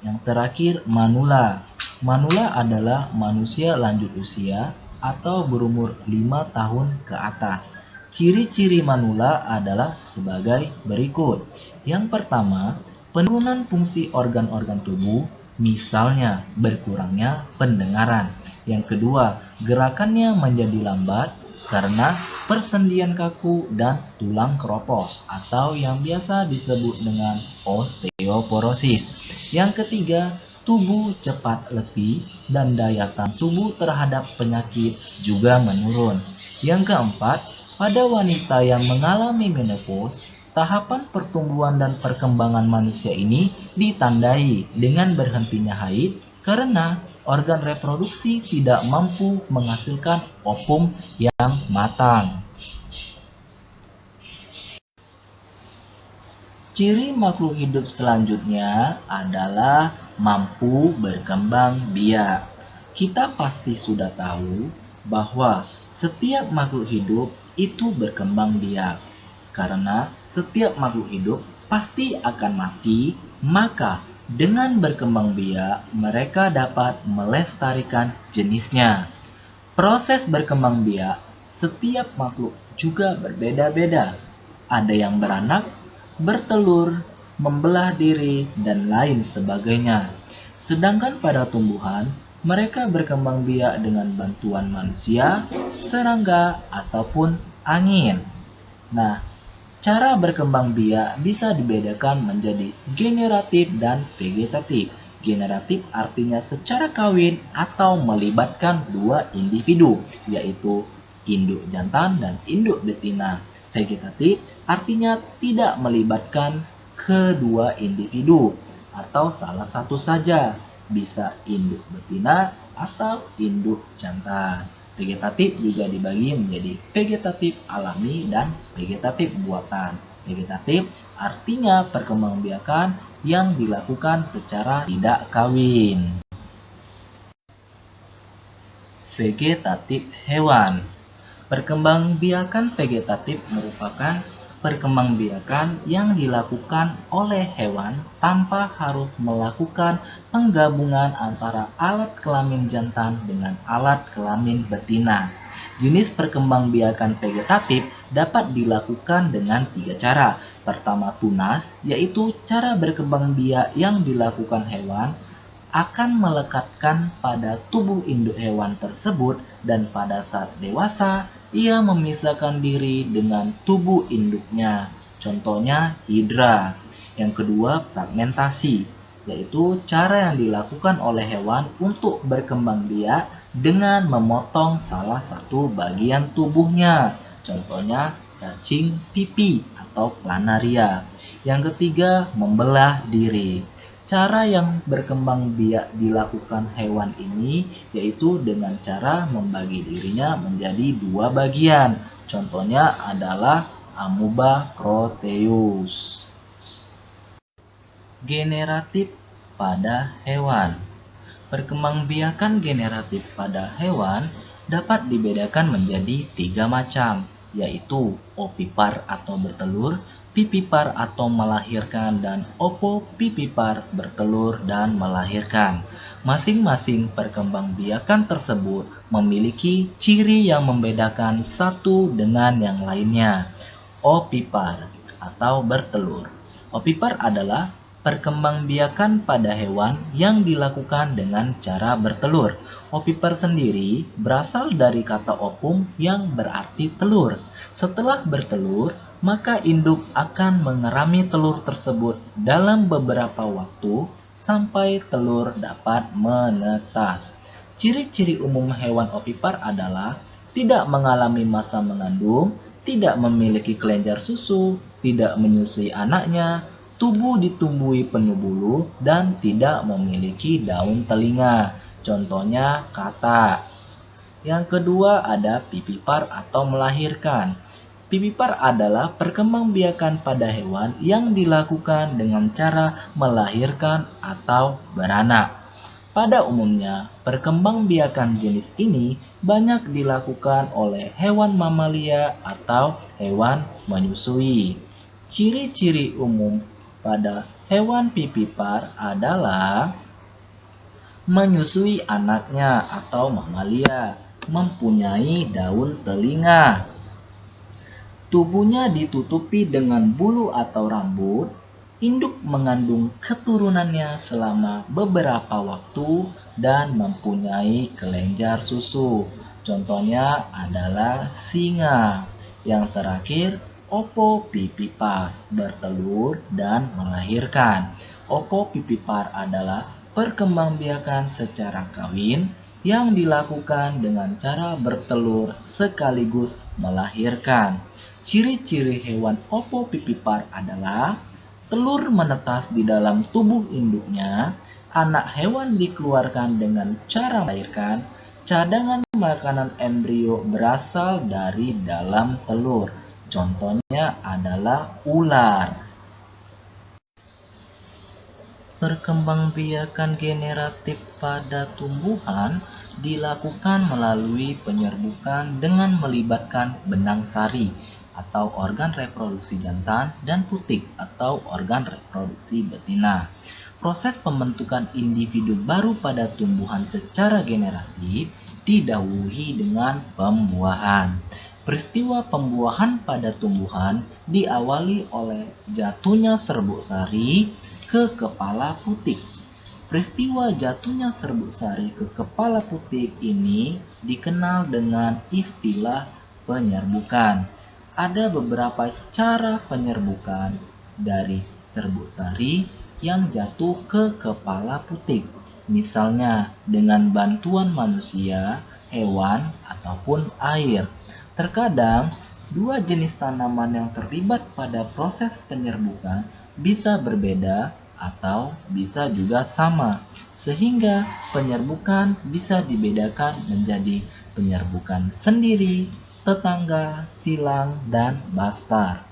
[SPEAKER 1] Yang terakhir, manula. Manula adalah manusia lanjut usia atau berumur 5 tahun ke atas. Ciri-ciri manula adalah sebagai berikut. Yang pertama, penurunan fungsi organ-organ tubuh, misalnya berkurangnya pendengaran. Yang kedua, gerakannya menjadi lambat karena persendian kaku dan tulang keropos atau yang biasa disebut dengan osteoporosis. Yang ketiga, tubuh cepat letih dan daya tahan tubuh terhadap penyakit juga menurun. Yang keempat, pada wanita yang mengalami menopause, tahapan pertumbuhan dan perkembangan manusia ini ditandai dengan berhentinya haid karena organ reproduksi tidak mampu menghasilkan ovum yang matang. Ciri makhluk hidup selanjutnya adalah mampu berkembang biak. Kita pasti sudah tahu bahwa setiap makhluk hidup itu berkembang biak. Karena setiap makhluk hidup pasti akan mati, maka dengan berkembang biak mereka dapat melestarikan jenisnya. Proses berkembang biak setiap makhluk juga berbeda-beda. Ada yang beranak, bertelur, membelah diri, dan lain sebagainya. Sedangkan pada tumbuhan, mereka berkembang biak dengan bantuan manusia, serangga, ataupun angin. Nah, cara berkembang biak bisa dibedakan menjadi generatif dan vegetatif. Generatif artinya secara kawin atau melibatkan dua individu, yaitu induk jantan dan induk betina. Vegetatif artinya tidak melibatkan kedua individu atau salah satu saja, bisa induk betina atau induk jantan. Vegetatif juga dibagi menjadi vegetatif alami dan vegetatif buatan. Vegetatif artinya perkembangbiakan yang dilakukan secara tidak kawin. Vegetatif hewan. Perkembangbiakan vegetatif merupakan perkembangbiakan yang dilakukan oleh hewan tanpa harus melakukan penggabungan antara alat kelamin jantan dengan alat kelamin betina. Jenis perkembangbiakan vegetatif dapat dilakukan dengan 3 cara. Pertama, tunas, yaitu cara berkembang biak yang dilakukan hewan akan melekatkan pada tubuh induk hewan tersebut dan pada saat dewasa ia memisahkan diri dengan tubuh induknya. Contohnya hidra. Yang kedua, fragmentasi, yaitu cara yang dilakukan oleh hewan untuk berkembang biak dengan memotong salah satu bagian tubuhnya. Contohnya cacing pipi atau planaria. Yang ketiga, membelah diri. Cara yang berkembang biak dilakukan hewan ini yaitu dengan cara membagi dirinya menjadi dua bagian. Contohnya adalah amuba proteus. Generatif pada hewan. Perkembangbiakan generatif pada hewan dapat dibedakan menjadi 3 macam, yaitu ovipar atau bertelur, vivipar atau melahirkan, dan opovivipar bertelur dan melahirkan. Masing-masing perkembangbiakan tersebut memiliki ciri yang membedakan satu dengan yang lainnya. Ovipar atau bertelur. Ovipar adalah perkembangbiakan pada hewan yang dilakukan dengan cara bertelur. Ovipar sendiri berasal dari kata ovum yang berarti telur. Setelah bertelur, maka induk akan mengerami telur tersebut dalam beberapa waktu sampai telur dapat menetas. Ciri-ciri umum hewan ovipar adalah tidak mengalami masa mengandung, tidak memiliki kelenjar susu, tidak menyusui anaknya, tubuh ditumbuhi penuh bulu, dan tidak memiliki daun telinga. Contohnya katak. Yang kedua ada vivipar atau melahirkan. Vivipar adalah perkembangbiakan pada hewan yang dilakukan dengan cara melahirkan atau beranak. Pada umumnya, perkembangbiakan jenis ini banyak dilakukan oleh hewan mamalia atau hewan menyusui. Ciri-ciri umum pada hewan vivipar adalah menyusui anaknya atau mamalia, mempunyai daun telinga, tubuhnya ditutupi dengan bulu atau rambut, induk mengandung keturunannya selama beberapa waktu, dan mempunyai kelenjar susu. Contohnya adalah singa. Yang terakhir, opovivipar, bertelur dan melahirkan. Opovivipar adalah perkembangbiakan secara kawin yang dilakukan dengan cara bertelur sekaligus melahirkan. Ciri-ciri hewan opovivipar adalah telur menetas di dalam tubuh induknya, anak hewan dikeluarkan dengan cara melahirkan, cadangan makanan embrio berasal dari dalam telur. Contohnya adalah ular. Perkembangbiakan generatif pada tumbuhan dilakukan melalui penyerbukan dengan melibatkan benang sari atau organ reproduksi jantan dan putik atau organ reproduksi betina. Proses pembentukan individu baru pada tumbuhan secara generatif didahului dengan pembuahan. Peristiwa pembuahan pada tumbuhan diawali oleh jatuhnya serbuk sari ke kepala putik. Peristiwa jatuhnya serbuk sari ke kepala putik ini dikenal dengan istilah penyerbukan. Ada beberapa cara penyerbukan dari serbuk sari yang jatuh ke kepala putik. Misalnya dengan bantuan manusia, hewan, ataupun air. Terkadang, dua jenis tanaman yang terlibat pada proses penyerbukan bisa berbeda atau bisa juga sama, sehingga penyerbukan bisa dibedakan menjadi penyerbukan sendiri, tetangga, silang, dan bastar.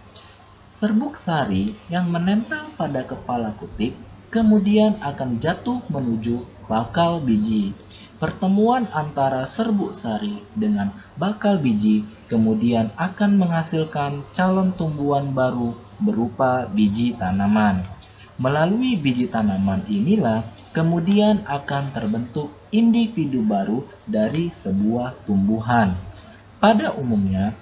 [SPEAKER 1] Serbuk sari yang menempel pada kepala kutik kemudian akan jatuh menuju bakal biji. Pertemuan antara serbuk sari dengan bakal biji kemudian akan menghasilkan calon tumbuhan baru berupa biji tanaman. Melalui biji tanaman inilah kemudian akan terbentuk individu baru dari sebuah tumbuhan. Pada umumnya,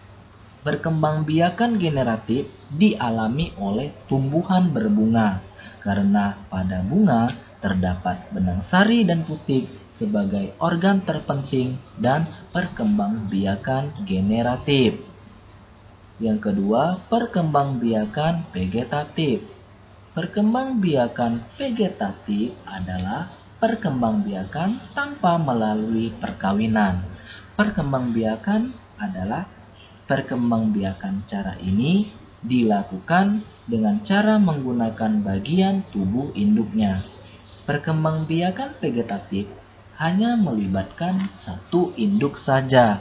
[SPEAKER 1] perkembangbiakan generatif dialami oleh tumbuhan berbunga, karena pada bunga terdapat benang sari dan putik sebagai organ terpenting dan perkembangbiakan generatif. Yang kedua, perkembangbiakan vegetatif. Perkembangbiakan vegetatif adalah perkembangbiakan tanpa melalui perkawinan. Perkembangbiakan adalah Perkembangbiakan cara ini dilakukan dengan cara menggunakan bagian tubuh induknya. Perkembangbiakan vegetatif hanya melibatkan satu induk saja,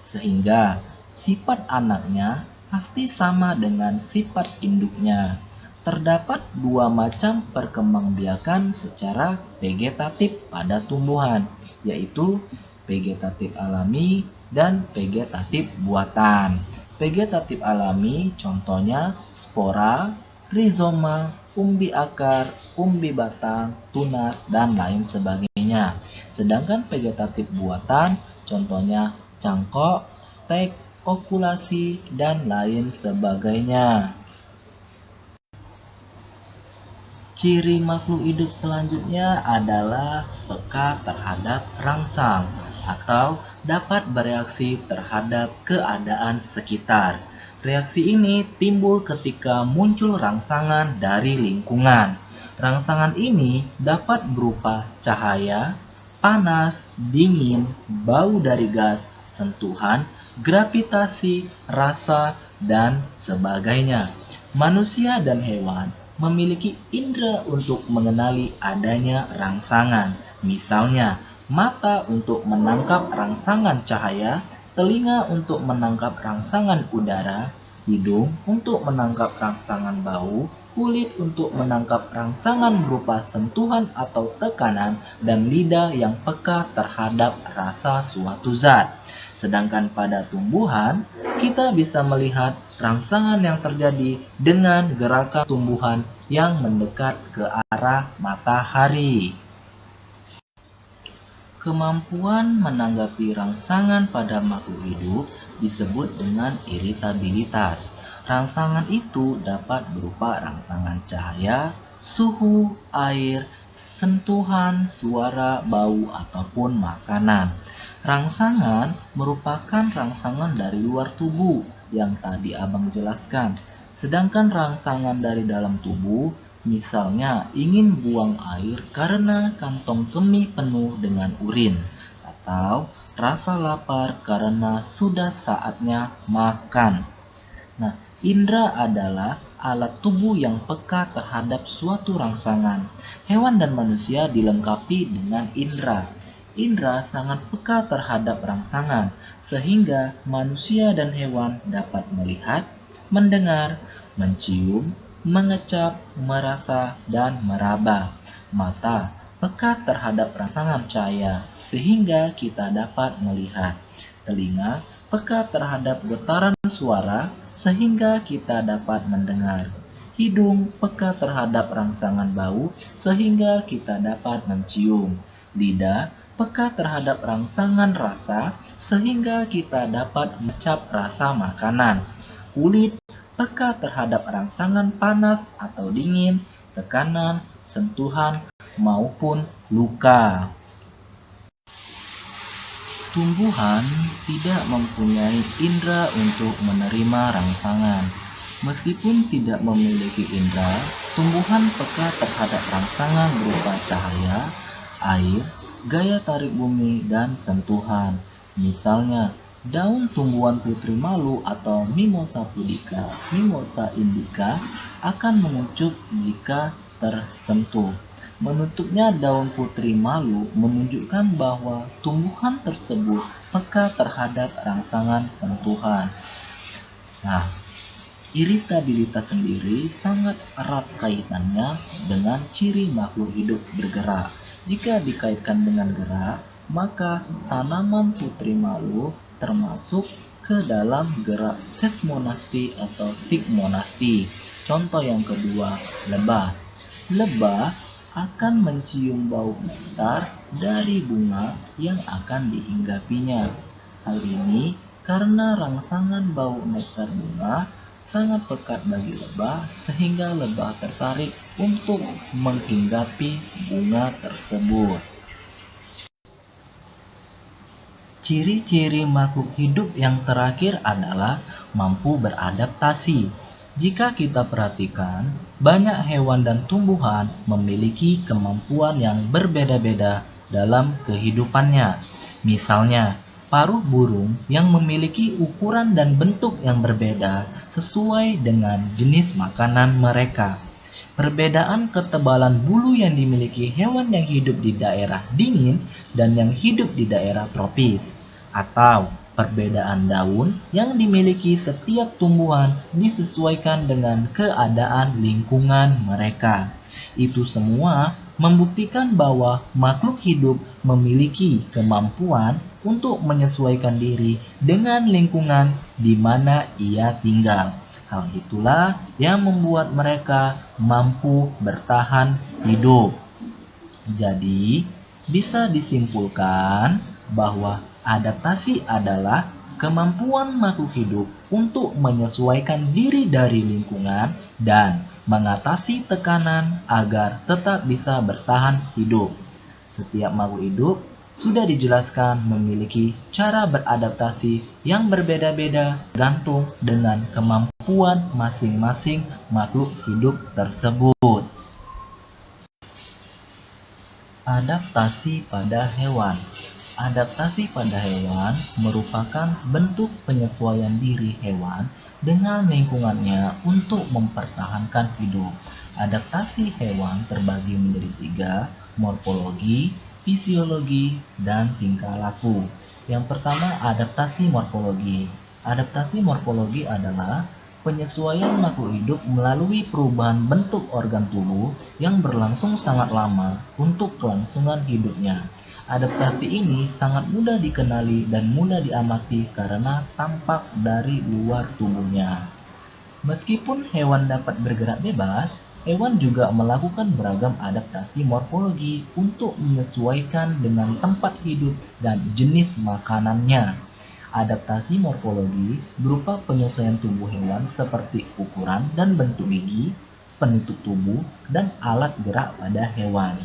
[SPEAKER 1] sehingga sifat anaknya pasti sama dengan sifat induknya. Terdapat dua macam perkembangbiakan secara vegetatif pada tumbuhan, yaitu vegetatif alami dan vegetatif buatan. Vegetatif alami contohnya spora, rizoma, umbi akar, umbi batang, tunas, dan lain sebagainya. Sedangkan vegetatif buatan contohnya cangkok, stek, okulasi, dan lain sebagainya. Ciri makhluk hidup selanjutnya adalah peka terhadap rangsang atau dapat bereaksi terhadap keadaan sekitar. Reaksi ini timbul ketika muncul rangsangan dari lingkungan. Rangsangan ini dapat berupa cahaya, panas, dingin, bau dari gas, sentuhan, gravitasi, rasa, dan sebagainya. Manusia dan hewan memiliki indera untuk mengenali adanya rangsangan. Misalnya, mata untuk menangkap rangsangan cahaya, telinga untuk menangkap rangsangan udara, hidung untuk menangkap rangsangan bau, kulit untuk menangkap rangsangan berupa sentuhan atau tekanan, dan lidah yang peka terhadap rasa suatu zat. Sedangkan pada tumbuhan, kita bisa melihat rangsangan yang terjadi dengan gerakan tumbuhan yang mendekat ke arah matahari. Kemampuan menanggapi rangsangan pada makhluk hidup disebut dengan iritabilitas. Rangsangan itu dapat berupa rangsangan cahaya, suhu, air, sentuhan, suara, bau, ataupun makanan. Rangsangan merupakan rangsangan dari luar tubuh yang tadi Abang jelaskan. Sedangkan rangsangan dari dalam tubuh, misalnya ingin buang air karena kantong kemih penuh dengan urin, atau rasa lapar karena sudah saatnya makan. Nah, indera adalah alat tubuh yang peka terhadap suatu rangsangan. Hewan dan manusia dilengkapi dengan indera. Indra sangat peka terhadap rangsangan, sehingga manusia dan hewan dapat melihat, mendengar, mencium, mengecap, merasa, dan meraba. Mata peka terhadap rangsangan cahaya, sehingga kita dapat melihat. Telinga peka terhadap getaran suara, sehingga kita dapat mendengar. Hidung peka terhadap rangsangan bau, sehingga kita dapat mencium. Lidah peka terhadap rangsangan rasa sehingga kita dapat mencap rasa makanan. Kulit peka terhadap rangsangan panas atau dingin, tekanan, sentuhan, maupun luka. Tumbuhan tidak mempunyai indera untuk menerima rangsangan. Meskipun tidak memiliki indera, tumbuhan peka terhadap rangsangan berupa cahaya, air, gaya tarik bumi, dan sentuhan. Misalnya, daun tumbuhan putri malu atau Mimosa indica akan mengucup jika tersentuh. Menutupnya daun putri malu menunjukkan bahwa tumbuhan tersebut peka terhadap rangsangan sentuhan. Nah, iritabilitas sendiri sangat erat kaitannya dengan ciri makhluk hidup bergerak. Jika dikaitkan dengan gerak, maka tanaman putri malu termasuk ke dalam gerak sesmonasti atau tigmonasti. Contoh yang kedua, lebah. Lebah akan mencium bau nektar dari bunga yang akan dihinggapinya. Hal ini karena rangsangan bau nektar bunga sangat pekat bagi lebah sehingga lebah tertarik untuk menghinggapi bunga tersebut. Ciri-ciri makhluk hidup yang terakhir adalah mampu beradaptasi. Jika kita perhatikan, banyak hewan dan tumbuhan memiliki kemampuan yang berbeda-beda dalam kehidupannya. Misalnya, paruh burung yang memiliki ukuran dan bentuk yang berbeda sesuai dengan jenis makanan mereka. Perbedaan ketebalan bulu yang dimiliki hewan yang hidup di daerah dingin dan yang hidup di daerah tropis, atau perbedaan daun yang dimiliki setiap tumbuhan disesuaikan dengan keadaan lingkungan mereka. Itu semua membuktikan bahwa makhluk hidup memiliki kemampuan untuk menyesuaikan diri dengan lingkungan di mana ia tinggal. Hal itulah yang membuat mereka mampu bertahan hidup. Jadi, bisa disimpulkan bahwa adaptasi adalah kemampuan makhluk hidup untuk menyesuaikan diri dari lingkungan dan mengatasi tekanan agar tetap bisa bertahan hidup. Setiap makhluk hidup sudah dijelaskan memiliki cara beradaptasi yang berbeda-beda gantung dengan kemampuan masing-masing makhluk hidup tersebut. Adaptasi pada hewan. Adaptasi pada hewan merupakan bentuk penyesuaian diri hewan dengan lingkungannya untuk mempertahankan hidup. Adaptasi hewan terbagi menjadi 3, morfologi, fisiologi, dan tingkah laku. Yang pertama, adaptasi morfologi. Adaptasi morfologi adalah penyesuaian makhluk hidup melalui perubahan bentuk organ tubuh yang berlangsung sangat lama untuk kelangsungan hidupnya. Adaptasi ini sangat mudah dikenali dan mudah diamati karena tampak dari luar tubuhnya. Meskipun hewan dapat bergerak bebas, hewan juga melakukan beragam adaptasi morfologi untuk menyesuaikan dengan tempat hidup dan jenis makanannya. Adaptasi morfologi berupa penyesuaian tubuh hewan seperti ukuran dan bentuk gigi, penutup tubuh, dan alat gerak pada hewan.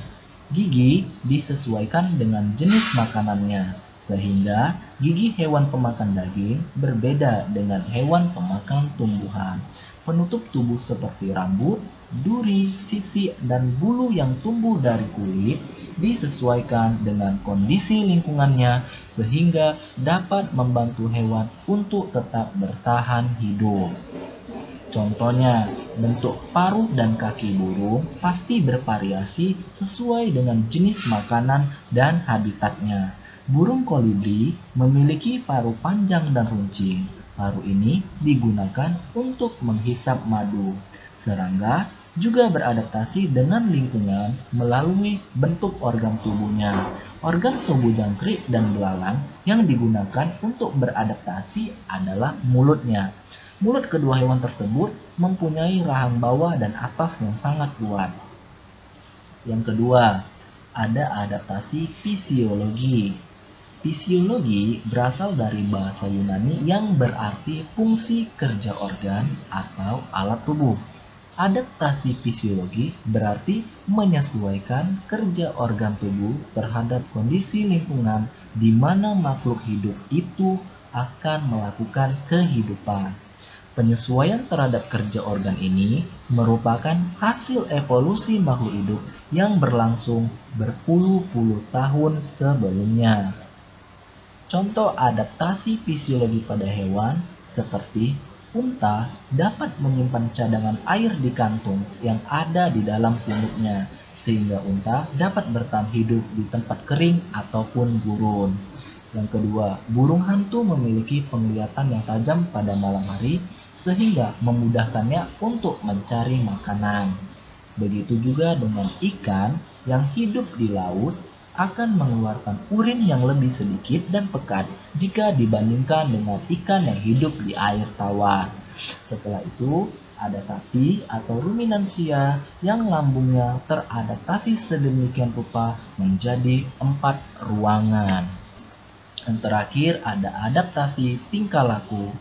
[SPEAKER 1] Gigi disesuaikan dengan jenis makanannya, sehingga gigi hewan pemakan daging berbeda dengan hewan pemakan tumbuhan. Penutup tubuh seperti rambut, duri, sisik, dan bulu yang tumbuh dari kulit disesuaikan dengan kondisi lingkungannya sehingga dapat membantu hewan untuk tetap bertahan hidup. Contohnya, bentuk paruh dan kaki burung pasti bervariasi sesuai dengan jenis makanan dan habitatnya. Burung kolibri memiliki paruh panjang dan runcing. Paruh ini digunakan untuk menghisap madu. Serangga juga beradaptasi dengan lingkungan melalui bentuk organ tubuhnya. Organ tubuh jangkrik dan belalang yang digunakan untuk beradaptasi adalah mulutnya. Mulut kedua hewan tersebut mempunyai rahang bawah dan atas yang sangat kuat. Yang kedua, ada adaptasi fisiologi. Fisiologi berasal dari bahasa Yunani yang berarti fungsi kerja organ atau alat tubuh. Adaptasi fisiologi berarti menyesuaikan kerja organ tubuh terhadap kondisi lingkungan di mana makhluk hidup itu akan melakukan kehidupan. Penyesuaian terhadap kerja organ ini merupakan hasil evolusi makhluk hidup yang berlangsung berpuluh-puluh tahun sebelumnya. Contoh adaptasi fisiologi pada hewan seperti unta dapat menyimpan cadangan air di kantung yang ada di dalam punuknya, sehingga unta dapat bertahan hidup di tempat kering ataupun gurun. Yang kedua, burung hantu memiliki penglihatan yang tajam pada malam hari sehingga memudahkannya untuk mencari makanan. Begitu juga dengan ikan yang hidup di laut akan mengeluarkan urin yang lebih sedikit dan pekat jika dibandingkan dengan ikan yang hidup di air tawar. Setelah itu, ada sapi atau ruminansia yang lambungnya teradaptasi sedemikian rupa menjadi 4 ruangan. Yang terakhir ada adaptasi tingkah laku.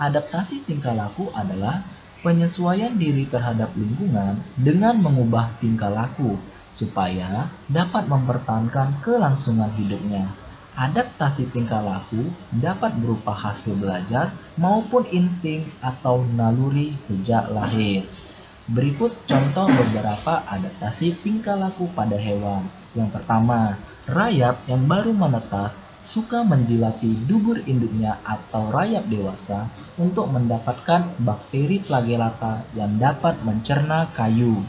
[SPEAKER 1] Adaptasi tingkah laku adalah penyesuaian diri terhadap lingkungan dengan mengubah tingkah laku supaya dapat mempertahankan kelangsungan hidupnya. Adaptasi tingkah laku dapat berupa hasil belajar maupun insting atau naluri sejak lahir. Berikut contoh beberapa adaptasi tingkah laku pada hewan. Yang pertama, rayap yang baru menetas suka menjilati dubur induknya atau rayap dewasa untuk mendapatkan bakteri flagellata yang dapat mencerna kayu.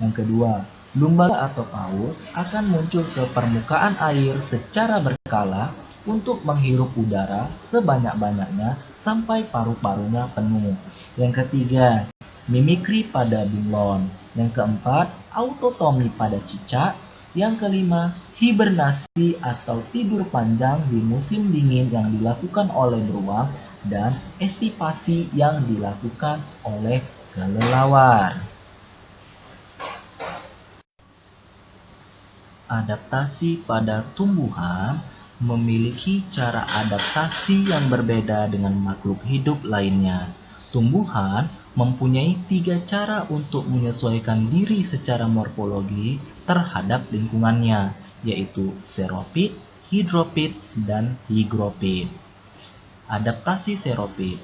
[SPEAKER 1] Yang kedua, lumba atau paus akan muncul ke permukaan air secara berkala untuk menghirup udara sebanyak-banyaknya sampai paru-parunya penuh. Yang ketiga, mimikri pada bunglon. Yang keempat, autotomi pada cicak. Yang kelima, hibernasi atau tidur panjang di musim dingin yang dilakukan oleh beruang dan estipasi yang dilakukan oleh kelelawar. Adaptasi pada tumbuhan memiliki cara adaptasi yang berbeda dengan makhluk hidup lainnya. Tumbuhan mempunyai 3 cara untuk menyesuaikan diri secara morfologi terhadap lingkungannya, yaitu xeropit, hidropit, dan hygrofit. Adaptasi xeropit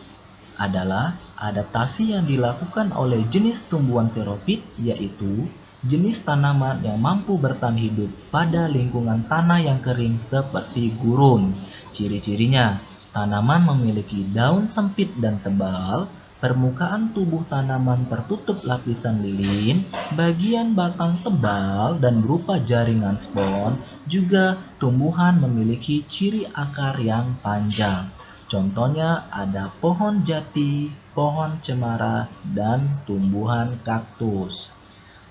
[SPEAKER 1] adalah adaptasi yang dilakukan oleh jenis tumbuhan xeropit, yaitu jenis tanaman yang mampu bertahan hidup pada lingkungan tanah yang kering seperti gurun. Ciri-cirinya, tanaman memiliki daun sempit dan tebal, permukaan tubuh tanaman tertutup lapisan lilin, bagian batang tebal dan berupa jaringan spon, juga tumbuhan memiliki ciri akar yang panjang. Contohnya ada pohon jati, pohon cemara, dan tumbuhan kaktus.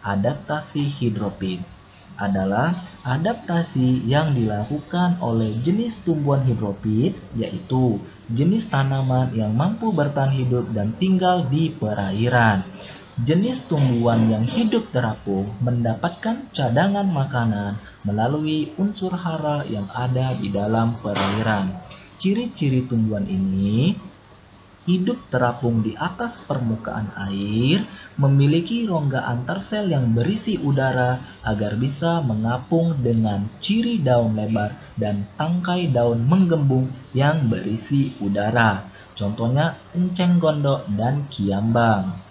[SPEAKER 1] Adaptasi hidropit adalah adaptasi yang dilakukan oleh jenis tumbuhan hidropit, yaitu jenis tanaman yang mampu bertahan hidup dan tinggal di perairan. Jenis tumbuhan yang hidup terapung mendapatkan cadangan makanan melalui unsur hara yang ada di dalam perairan. Ciri-ciri tumbuhan ini hidup terapung di atas permukaan air, memiliki rongga antar sel yang berisi udara agar bisa mengapung dengan ciri daun lebar dan tangkai daun menggembung yang berisi udara. Contohnya enceng gondok dan kiambang.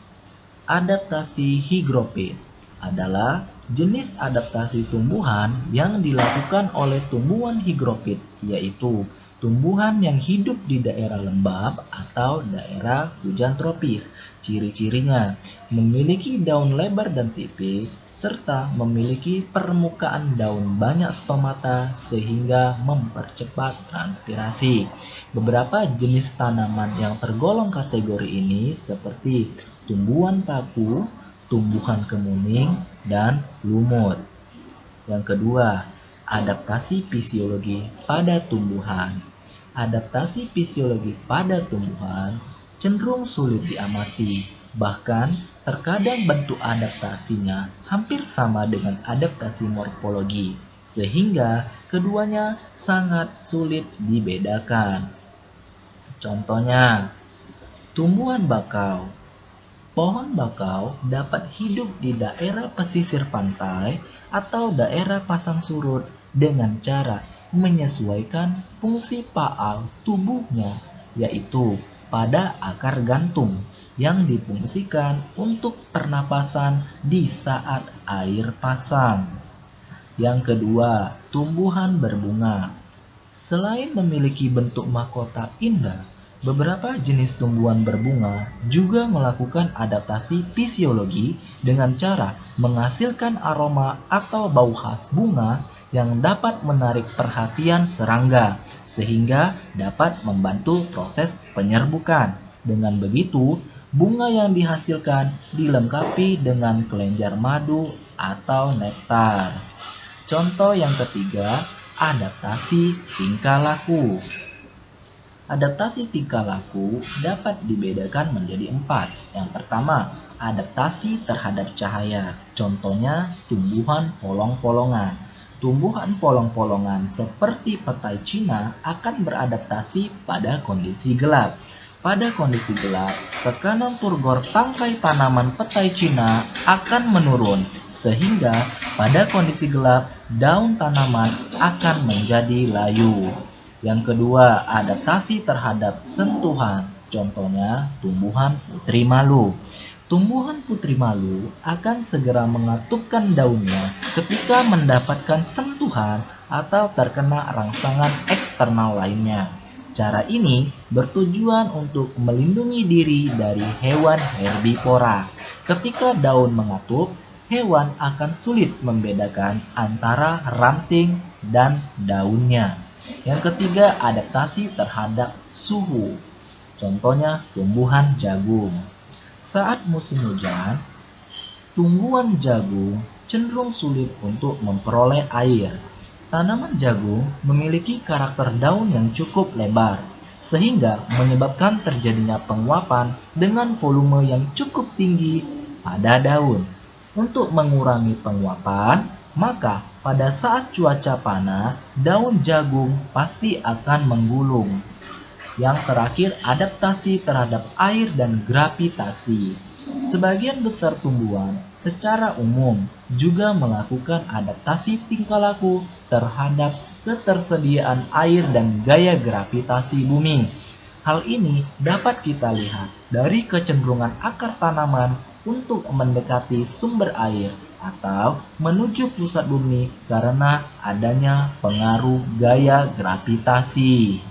[SPEAKER 1] Adaptasi hygrofit adalah jenis adaptasi tumbuhan yang dilakukan oleh tumbuhan hygrofit, yaitu tumbuhan yang hidup di daerah lembab atau daerah hujan tropis. Ciri-cirinya memiliki daun lebar dan tipis, serta memiliki permukaan daun banyak stomata sehingga mempercepat transpirasi. Beberapa jenis tanaman yang tergolong kategori ini seperti tumbuhan paku, tumbuhan kemuning, dan lumut. Yang kedua, adaptasi fisiologi pada tumbuhan. Adaptasi fisiologi pada tumbuhan cenderung sulit diamati, bahkan terkadang bentuk adaptasinya hampir sama dengan adaptasi morfologi, sehingga keduanya sangat sulit dibedakan. Contohnya, tumbuhan bakau. Pohon bakau dapat hidup di daerah pesisir pantai atau daerah pasang surut dengan cara menyesuaikan fungsi paal tubuhnya, yaitu pada akar gantung yang difungsikan untuk pernapasan di saat air pasang. Yang kedua, tumbuhan berbunga. Selain memiliki bentuk mahkota indah, beberapa jenis tumbuhan berbunga juga melakukan adaptasi fisiologi dengan cara menghasilkan aroma atau bau khas bunga yang dapat menarik perhatian serangga, sehingga dapat membantu proses penyerbukan. Dengan begitu, bunga yang dihasilkan dilengkapi dengan kelenjar madu atau nektar. Contoh yang ketiga, adaptasi tingkah laku. Adaptasi tingkah laku dapat dibedakan menjadi 4. Yang pertama, adaptasi terhadap cahaya. Contohnya, tumbuhan polong-polongan. Tumbuhan polong-polongan seperti petai Cina akan beradaptasi pada kondisi gelap. Pada kondisi gelap, tekanan turgor tangkai tanaman petai Cina akan menurun, sehingga pada kondisi gelap, daun tanaman akan menjadi layu. Yang kedua, adaptasi terhadap sentuhan. Contohnya, tumbuhan putri malu. Tumbuhan putri malu akan segera mengatupkan daunnya ketika mendapatkan sentuhan atau terkena rangsangan eksternal lainnya. Cara ini bertujuan untuk melindungi diri dari hewan herbivora. Ketika daun mengatup, hewan akan sulit membedakan antara ranting dan daunnya. Yang ketiga, adaptasi terhadap suhu. Contohnya, tumbuhan jagung. Saat musim hujan, tumbuhan jagung cenderung sulit untuk memperoleh air. Tanaman jagung memiliki karakter daun yang cukup lebar, sehingga menyebabkan terjadinya penguapan dengan volume yang cukup tinggi pada daun. Untuk mengurangi penguapan, maka pada saat cuaca panas, daun jagung pasti akan menggulung. Yang terakhir, adaptasi terhadap air dan gravitasi. Sebagian besar tumbuhan secara umum juga melakukan adaptasi tingkah laku terhadap ketersediaan air dan gaya gravitasi bumi. Hal ini dapat kita lihat dari kecenderungan akar tanaman untuk mendekati sumber air atau menuju pusat bumi karena adanya pengaruh gaya gravitasi.